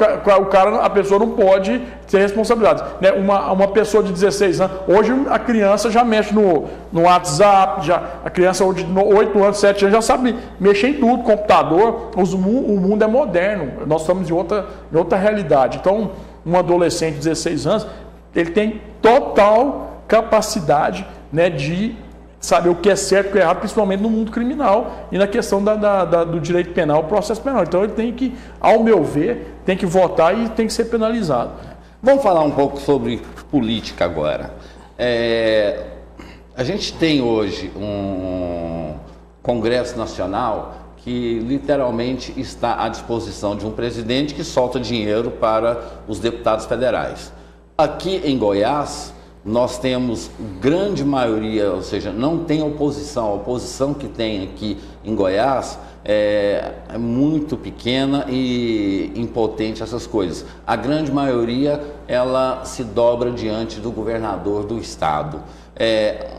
a pessoa não pode ter responsabilidade. Né? Uma pessoa de 16 anos, hoje a criança já mexe no WhatsApp, a criança de 8 anos, 7 anos já sabe mexer em tudo, computador, o mundo é moderno, nós estamos em outra realidade. Então, um adolescente de 16 anos, ele tem total capacidade, né, de saber o que é certo e o que é errado, principalmente no mundo criminal e na questão do direito penal, processo penal. Então ele tem que, ao meu ver, tem que votar e tem que ser penalizado. Vamos falar um pouco sobre política agora. A gente tem hoje um Congresso Nacional que literalmente está à disposição de um presidente que solta dinheiro para os deputados federais. Aqui em Goiás, nós temos grande maioria, ou seja, não tem oposição. A oposição que tem aqui em Goiás é muito pequena e impotente, essas coisas. A grande maioria, ela se dobra diante do governador do estado.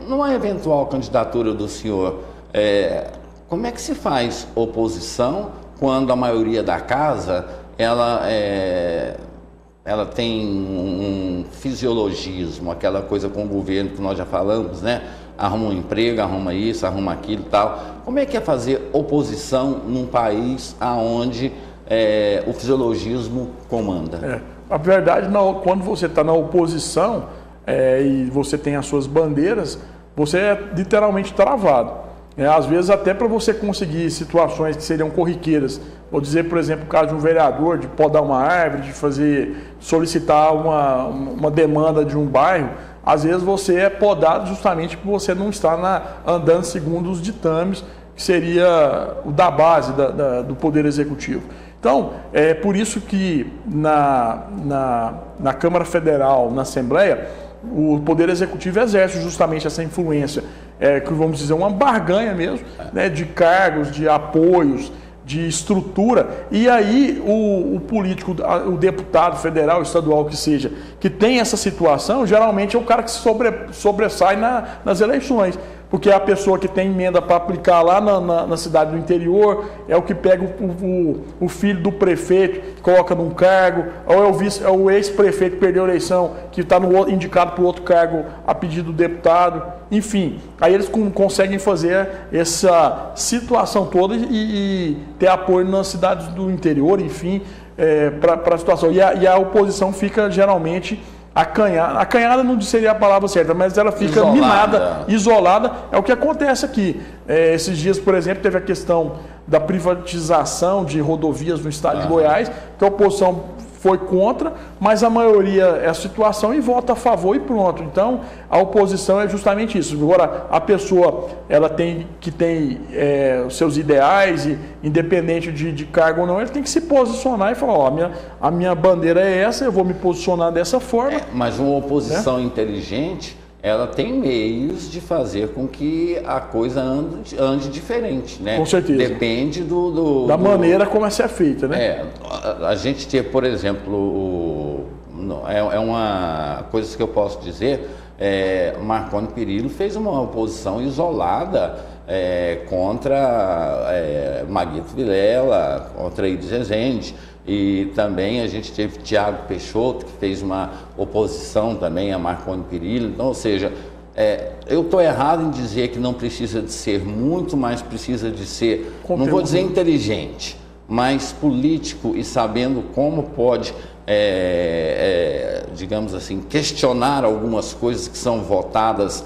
Numa eventual candidatura do senhor, como é que se faz oposição quando a maioria da casa, ela tem um fisiologismo, aquela coisa com o governo que nós já falamos, né? Arruma um emprego, arruma isso, arruma aquilo e tal. Como é que é fazer oposição num país onde o fisiologismo comanda? A verdade, quando você está na oposição e você tem as suas bandeiras, você é literalmente travado. Às vezes até para você conseguir situações que seriam corriqueiras, vou dizer, por exemplo, o caso de um vereador de podar uma árvore, de solicitar uma demanda de um bairro, às vezes você é podado justamente por você não estar andando segundo os ditames, que seria o da base do Poder Executivo. Então, é por isso que na Câmara Federal, na Assembleia, o Poder Executivo exerce justamente essa influência, que vamos dizer, uma barganha mesmo, né, de cargos, de apoios, de estrutura. E aí o político, o deputado federal, estadual que seja, que tem essa situação, geralmente é o cara que sobressai nas eleições. Porque é a pessoa que tem emenda para aplicar lá na cidade do interior, é o que pega o filho do prefeito, coloca num cargo, ou é o ex-prefeito que perdeu a eleição, que está indicado para outro cargo a pedido do deputado. Enfim, aí eles conseguem fazer essa situação toda e ter apoio nas cidades do interior, enfim, para a situação. E a oposição fica geralmente acanhada não seria a palavra certa, mas ela fica minada, isolada. É o que acontece aqui. Esses dias, por exemplo, teve a questão da privatização de rodovias no estado de Goiás, que a oposição foi contra, mas a maioria é a situação e vota a favor e pronto. Então, a oposição é justamente isso. Agora, a pessoa ela tem os seus ideais, e independente de cargo ou não, ele tem que se posicionar e falar, ó, a minha bandeira é essa, eu vou me posicionar dessa forma. Mas uma oposição inteligente, ela tem meios de fazer com que a coisa ande diferente, né? Com certeza. Depende da maneira como é ser feita, né? A gente ter, por exemplo, é uma coisa que eu posso dizer, Marconi Perillo fez uma oposição isolada contra Maguito Vilela, contra Ides Rezende. E também a gente teve Tiago Peixoto, que fez uma oposição também a Marconi Perillo. Então, ou seja, eu estou errado em dizer que não precisa de ser muito, mas precisa de ser, não vou dizer inteligente, mas político e sabendo como pode, digamos assim, questionar algumas coisas que são votadas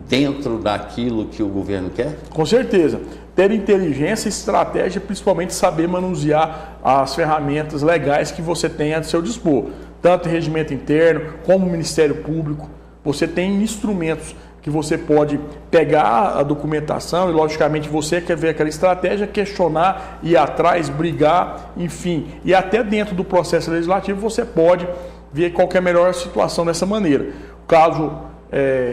dentro daquilo que o governo quer? Com certeza. Ter inteligência e estratégia, principalmente saber manusear as ferramentas legais que você tem a seu dispor. Tanto regimento interno, como o Ministério Público. Você tem instrumentos que você pode pegar a documentação e, logicamente, você quer ver aquela estratégia, questionar, ir atrás, brigar, enfim. E até dentro do processo legislativo você pode ver qual que é a melhor situação dessa maneira. O caso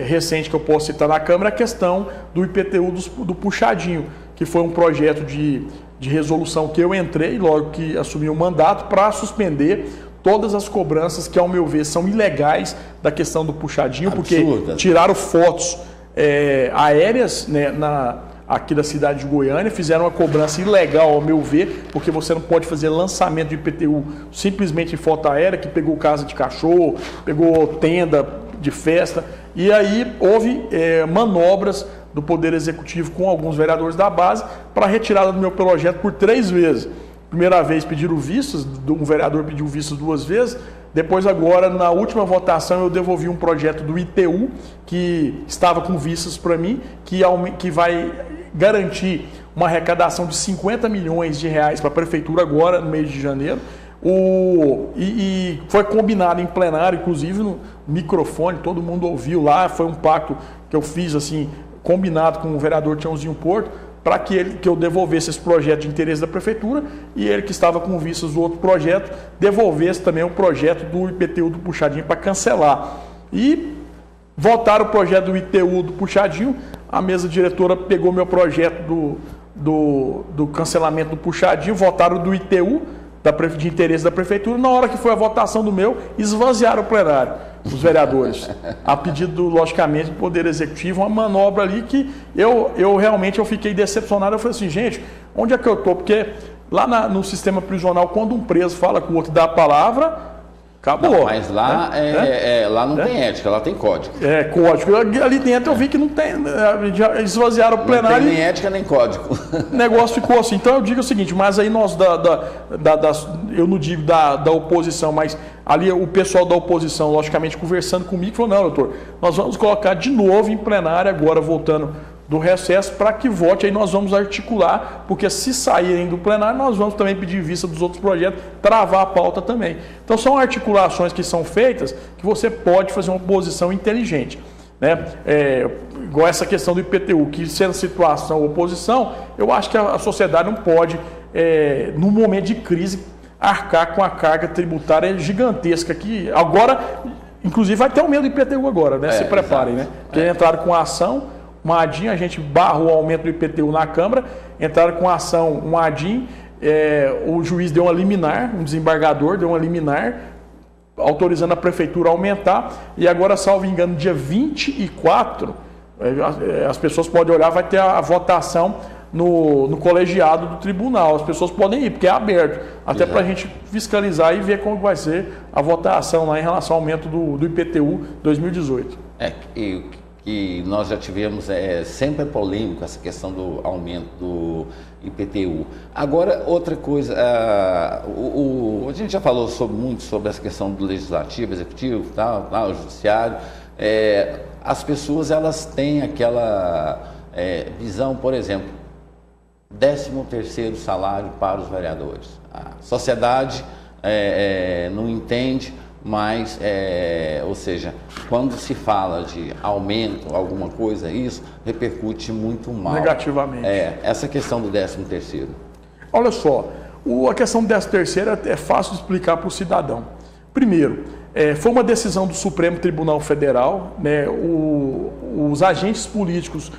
recente que eu posso citar na Câmara é a questão do IPTU do Puxadinho, que foi um projeto de resolução que eu entrei logo que assumi o mandato para suspender todas as cobranças que, ao meu ver, são ilegais da questão do Puxadinho, absurda, porque tiraram fotos aéreas, né, aqui da cidade de Goiânia, fizeram uma cobrança ilegal, ao meu ver, porque você não pode fazer lançamento de IPTU simplesmente em foto aérea, que pegou casa de cachorro, pegou tenda de festa, e aí houve manobras do Poder Executivo com alguns vereadores da base para retirada do meu projeto por 3 vezes. Primeira vez pediram vistas, um vereador pediu vistas 2 vezes, depois agora, na última votação, eu devolvi um projeto do ITU, que estava com vistas para mim, que vai garantir uma arrecadação de 50 milhões de reais para a Prefeitura agora, no mês de janeiro. E foi combinado em plenário, inclusive no microfone, todo mundo ouviu lá, foi um pacto que eu fiz assim, combinado com o vereador Tiãozinho Porto, para que eu devolvesse esse projeto de interesse da Prefeitura e ele que estava com vistas do outro projeto, devolvesse também o projeto do IPTU do Puxadinho para cancelar. E votaram o projeto do IPTU do Puxadinho, a mesa diretora pegou meu projeto do cancelamento do Puxadinho, votaram do ITU, de interesse da Prefeitura, na hora que foi a votação do meu, esvaziaram o plenário, os vereadores, a pedido, logicamente, do Poder Executivo, uma manobra ali que eu realmente fiquei decepcionado. Eu falei assim, gente, onde é que eu estou? Porque lá no sistema prisional, quando um preso fala com o outro, dá a palavra, acabou. Não, mas lá, lá não tem ética, lá tem código. Código. Ali dentro eu vi que não tem, já esvaziaram o plenário. Não tem nem ética nem código. O negócio ficou assim. Então eu digo o seguinte, mas aí nós, eu não digo da oposição, mas ali o pessoal da oposição, logicamente, conversando comigo, falou, não, doutor, nós vamos colocar de novo em plenário, agora voltando do recesso, para que vote, aí nós vamos articular, porque se saírem do plenário, nós vamos também pedir vista dos outros projetos, travar a pauta também. Então são articulações que são feitas, que você pode fazer uma oposição inteligente, né? Igual essa questão do IPTU, que sendo situação oposição, eu acho que a sociedade não pode, num momento de crise, arcar com a carga tributária gigantesca, que agora, inclusive vai ter aumento do IPTU agora, né? Se preparem, né? Porque entraram com a ação, uma ADIM, a gente barrou o aumento do IPTU na Câmara, entraram com a ação, um ADIM, o juiz deu uma liminar, um desembargador deu uma liminar, autorizando a Prefeitura a aumentar, e agora, salvo engano, dia 24, as pessoas podem olhar, vai ter a votação no colegiado do tribunal, as pessoas podem ir, porque é aberto, até para a gente fiscalizar e ver como vai ser a votação lá em relação ao aumento do IPTU 2018. E nós já tivemos sempre polêmico essa questão do aumento do IPTU. Agora, outra coisa, a gente já falou muito sobre essa questão do legislativo, executivo, o judiciário. As pessoas, elas têm aquela visão, por exemplo, 13º salário para os vereadores. A sociedade não entende, mas, ou seja, quando se fala de aumento, alguma coisa, isso repercute muito mal. Negativamente. Essa questão do 13º. Olha só, a questão do 13º é fácil de explicar para o cidadão. Primeiro, foi uma decisão do Supremo Tribunal Federal, né, os agentes políticos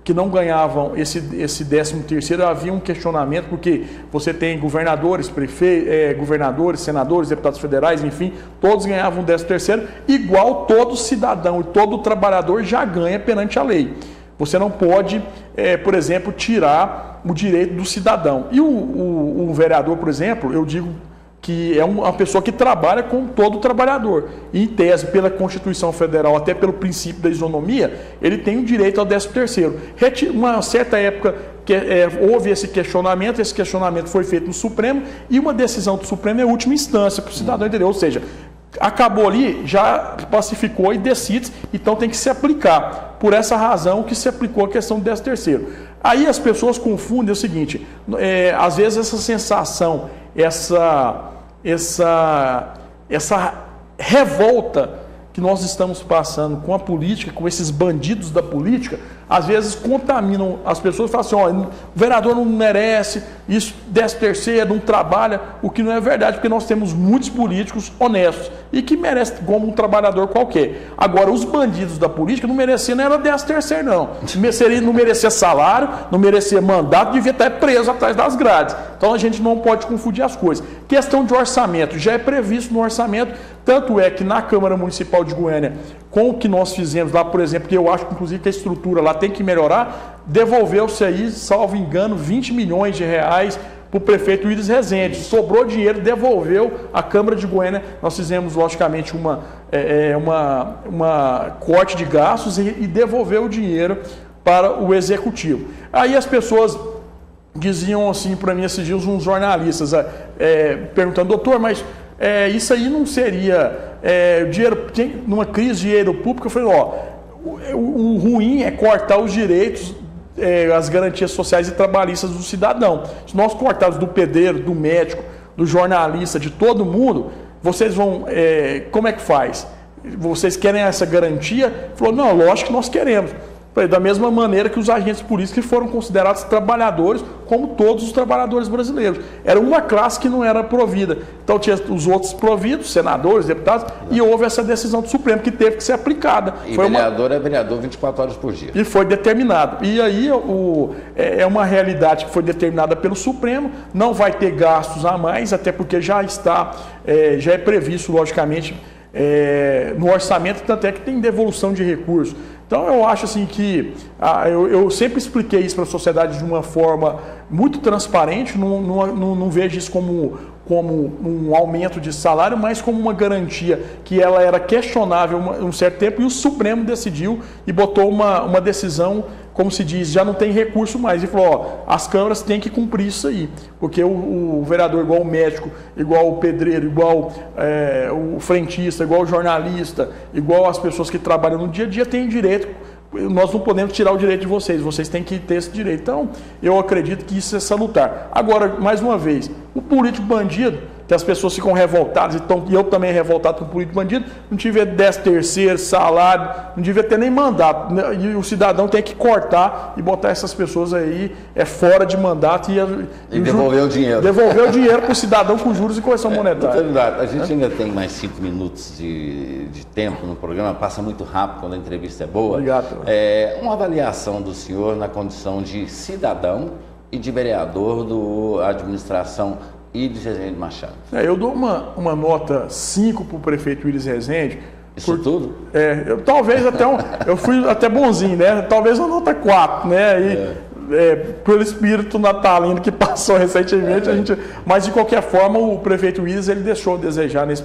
que não ganhavam esse 13º, havia um questionamento, porque você tem governadores, governadores, senadores, deputados federais, enfim, todos ganhavam 13º, igual todo cidadão e todo trabalhador já ganha perante a lei. Você não pode, por exemplo, tirar o direito do cidadão. E o vereador, por exemplo, eu digo que é uma pessoa que trabalha com todo trabalhador. E, em tese, pela Constituição Federal, até pelo princípio da isonomia, ele tem o direito ao 13º. Uma certa época houve esse questionamento foi feito no Supremo, e uma decisão do Supremo é a última instância para o cidadão entender. Ou seja, acabou ali, já pacificou e decide, então tem que se aplicar. Por essa razão que se aplicou a questão do 13º. Aí as pessoas confundem o seguinte, às vezes essa sensação, essa revolta que nós estamos passando com a política, com esses bandidos da política, às vezes contaminam as pessoas e falam assim, o vereador não merece, isso 13º, não trabalha, o que não é verdade, porque nós temos muitos políticos honestos e que merecem como um trabalhador qualquer. Agora, os bandidos da política não mereciam, não era 13º, não. Não merecia salário, não merecia mandato, devia estar preso atrás das grades. Então a gente não pode confundir as coisas. Questão de orçamento, já é previsto no orçamento, tanto é que na Câmara Municipal de Goiânia, com o que nós fizemos lá, por exemplo, que eu acho que inclusive que a estrutura lá tem que melhorar, devolveu-se aí, salvo engano, 20 milhões de reais para o prefeito Willis Rezende. Sobrou dinheiro, devolveu a Câmara de Goiânia. Nós fizemos, logicamente, uma corte de gastos e devolveu o dinheiro para o Executivo. Aí as pessoas diziam assim para mim esses dias, uns jornalistas, perguntando, doutor, mas isso aí não seria dinheiro, numa crise de dinheiro público? Eu falei, o ruim é cortar os direitos, as garantias sociais e trabalhistas do cidadão. Se nós cortarmos do pedreiro, do médico, do jornalista, de todo mundo, vocês vão, como é que faz? Vocês querem essa garantia? Ele falou, não, lógico que nós queremos. Da mesma maneira que os agentes políticos que foram considerados trabalhadores, como todos os trabalhadores brasileiros. Era uma classe que não era provida. Então tinha os outros providos, senadores, deputados, e houve essa decisão do Supremo que teve que ser aplicada. E vereador é vereador 24 horas por dia. E foi determinado. E aí é uma realidade que foi determinada pelo Supremo, não vai ter gastos a mais, até porque já é previsto, logicamente, no orçamento, tanto é que tem devolução de recursos. Então eu acho assim que eu sempre expliquei isso para a sociedade de uma forma muito transparente, não vejo isso como um aumento de salário, mas como uma garantia que ela era questionável um certo tempo, e o Supremo decidiu e botou uma decisão, como se diz, já não tem recurso mais, e falou, as câmaras têm que cumprir isso aí, porque o vereador, igual o médico, igual o pedreiro, igual o frentista, igual o jornalista, igual as pessoas que trabalham no dia a dia têm direito. Nós não podemos tirar o direito de vocês têm que ter esse direito. Então, eu acredito que isso é salutar. Agora, mais uma vez, o político bandido, que as pessoas ficam revoltadas, e eu também revoltado com o político bandido, não tiver 13º, salário, não devia ter nem mandato. E o cidadão tem que cortar e botar essas pessoas aí fora de mandato e devolver o dinheiro. Devolver o dinheiro para o cidadão com juros e correção monetária. A gente ainda tem mais 5 minutos de tempo no programa, passa muito rápido quando a entrevista é boa. Obrigado. Uma avaliação do senhor na condição de cidadão e de vereador da administração Willis Rezende Machado. Eu dou uma nota 5 para o prefeito Willis Rezende. Isso tudo? Talvez até eu fui até bonzinho, né? Talvez uma nota 4, né? Pelo espírito natalino que passou recentemente, mas de qualquer forma o prefeito Willis ele deixou a desejar nesse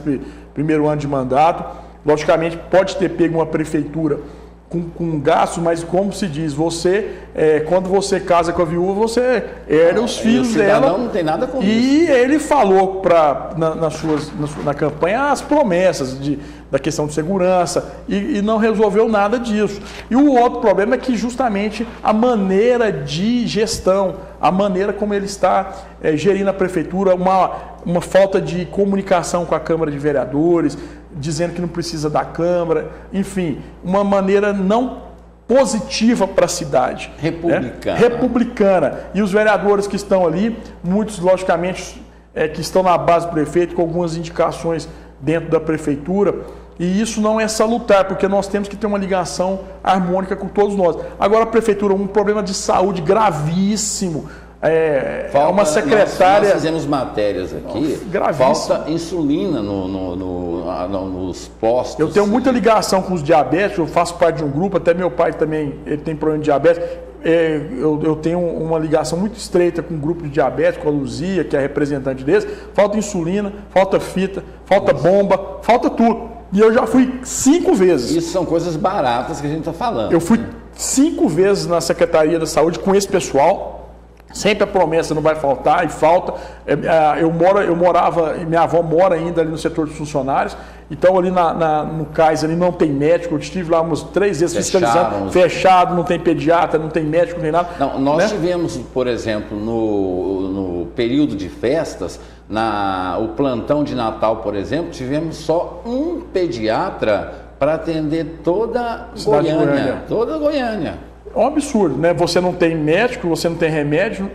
primeiro ano de mandato. Logicamente pode ter pego uma prefeitura com gasto, mas como se diz, quando você casa com a viúva, você herda os filhos dela. Não tem nada com isso. E ele falou na campanha as promessas da questão de segurança e não resolveu nada disso. E o outro problema é que justamente a maneira de gestão, a maneira como ele está gerindo a prefeitura, uma falta de comunicação com a Câmara de Vereadores, dizendo que não precisa da Câmara, enfim, uma maneira não positiva para a cidade. Republicana. Republicana. E os vereadores que estão ali, muitos, logicamente, que estão na base do prefeito, com algumas indicações dentro da prefeitura, e isso não é salutar, porque nós temos que ter uma ligação harmônica com todos nós. Agora, a prefeitura, um problema de saúde gravíssimo. Uma secretária... Nós fizemos matérias aqui, falta insulina nos postos. Eu tenho muita ligação com os diabéticos, eu faço parte de um grupo, até meu pai também ele tem problema de diabetes. Eu tenho uma ligação muito estreita com um grupo de diabéticos, com a Luzia, que é a representante deles. Falta insulina, falta fita, falta bomba, falta tudo. E eu já fui 5 vezes. Isso são coisas baratas que a gente está falando. Eu fui 5 vezes na Secretaria da Saúde com esse pessoal. Sempre a promessa não vai faltar, e falta. Eu morava, minha avó mora ainda ali no setor dos funcionários, então ali no CAIS ali não tem médico. Eu estive lá umas 3 vezes fiscalizando, fechado, não tem pediatra, não tem médico, nem nada. Não, nós tivemos, por exemplo, no período de festas, o plantão de Natal, por exemplo, tivemos só um pediatra para atender toda Goiânia. Toda Goiânia. É um absurdo, né? Você não tem médico, você não tem remédio.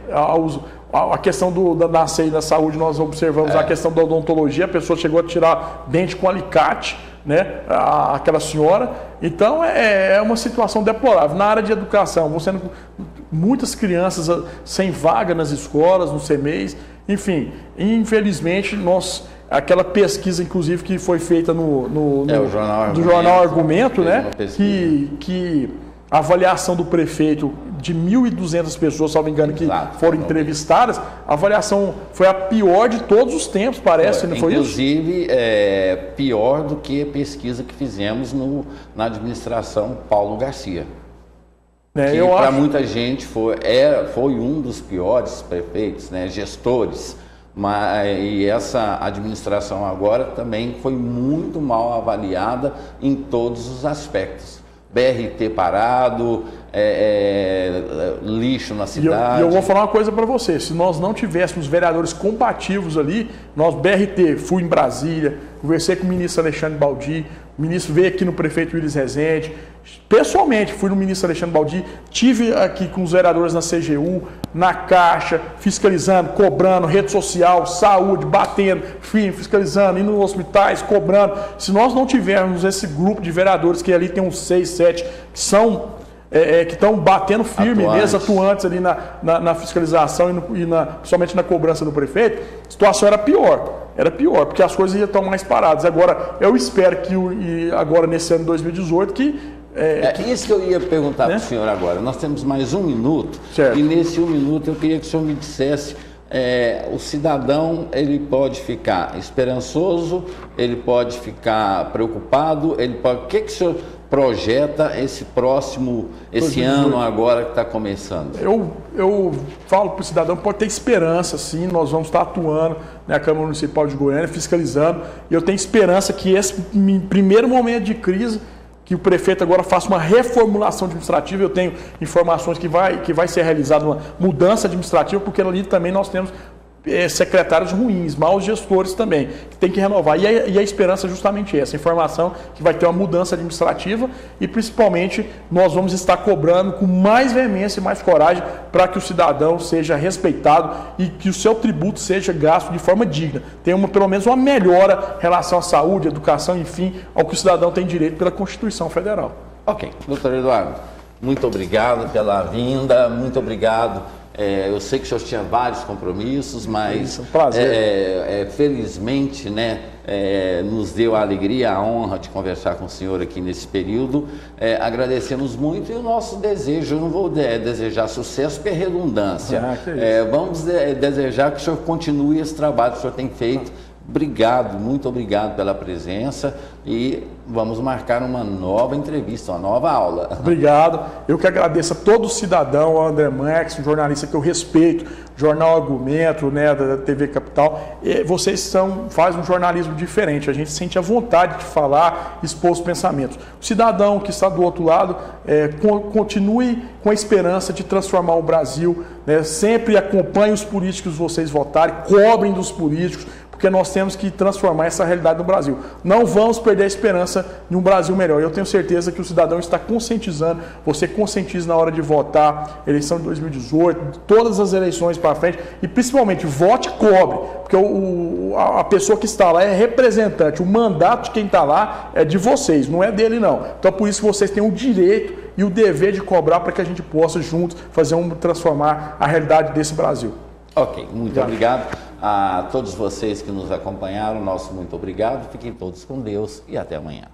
A questão da CEI da saúde, nós observamos a questão da odontologia, a pessoa chegou a tirar dente com alicate, né? Aquela senhora. Então é uma situação deplorável. Na área de educação, muitas crianças sem vaga nas escolas, no CEMEIs, enfim, infelizmente aquela pesquisa, inclusive, que foi feita no jornal Argumento, né? Que a avaliação do prefeito de 1.200 pessoas, salvo engano, que foram entrevistadas, a avaliação foi a pior de todos os tempos, parece, não foi isso? Inclusive, pior do que a pesquisa que fizemos na administração Paulo Garcia. Que para muita gente foi um dos piores prefeitos, né, gestores. E essa administração agora também foi muito mal avaliada em todos os aspectos. BRT parado, lixo na cidade. E eu vou falar uma coisa para você, se nós não tivéssemos vereadores combativos ali, BRT, fui em Brasília, conversei com o ministro Alexandre Baldi, o ministro veio aqui no prefeito Willis Rezende, pessoalmente fui no ministro Alexandre Baldi, tive aqui com os vereadores na CGU, na Caixa, fiscalizando, cobrando, rede social, saúde, batendo, fiscalizando, indo nos hospitais, cobrando. Se nós não tivermos esse grupo de vereadores, que ali tem uns 6, 7, que são... que estão batendo firme mesmo, atuantes ali na fiscalização principalmente na cobrança do prefeito, a situação era pior, porque as coisas iam estar mais paradas. Agora, eu espero que agora nesse ano de 2018, isso que eu ia perguntar para o senhor agora. Nós temos mais 1 minuto, certo. E nesse 1 minuto eu queria que o senhor me dissesse, o cidadão, ele pode ficar esperançoso, ele pode ficar preocupado, o que o senhor projeta esse ano agora que está começando? Eu falo para o cidadão que pode ter esperança, sim, nós vamos estar atuando na Câmara Municipal de Goiânia, fiscalizando, e eu tenho esperança que esse primeiro momento de crise, que o prefeito agora faça uma reformulação administrativa. Eu tenho informações que vai ser realizada uma mudança administrativa, porque ali também nós temos secretários ruins, maus gestores também, que tem que renovar. E a esperança é justamente essa, a informação que vai ter uma mudança administrativa e principalmente nós vamos estar cobrando com mais veemência e mais coragem para que o cidadão seja respeitado e que o seu tributo seja gasto de forma digna. Tem pelo menos uma melhora em relação à saúde, educação, enfim, ao que o cidadão tem direito pela Constituição Federal. Ok. Doutor Eduardo, muito obrigado pela vinda, muito obrigado. Eu sei que o senhor tinha vários compromissos, mas felizmente, né, nos deu a alegria, a honra de conversar com o senhor aqui nesse período. Agradecemos muito e o nosso desejo, eu não vou desejar sucesso porque é redundância. Vamos desejar que o senhor continue esse trabalho que o senhor tem feito. Obrigado, muito obrigado pela presença e vamos marcar uma nova entrevista, uma nova aula. Obrigado. Eu que agradeço a todo cidadão, ao André Max, um jornalista que eu respeito, Jornal Argumento, né, da TV Capital. Vocês fazem um jornalismo diferente, a gente sente a vontade de falar, expor os pensamentos. O cidadão que está do outro lado, continue com a esperança de transformar o Brasil, né, sempre acompanhe os políticos que vocês votarem, cobrem dos políticos, porque nós temos que transformar essa realidade no Brasil. Não vamos perder a esperança de um Brasil melhor. Eu tenho certeza que o cidadão está conscientizando, você conscientiza na hora de votar, eleição de 2018, todas as eleições para frente, e principalmente vote e cobre, porque a pessoa que está lá é representante, o mandato de quem está lá é de vocês, não é dele não. Então por isso vocês têm o direito e o dever de cobrar para que a gente possa juntos transformar a realidade desse Brasil. Ok, muito obrigado a todos vocês que nos acompanharam, nosso muito obrigado, fiquem todos com Deus e até amanhã.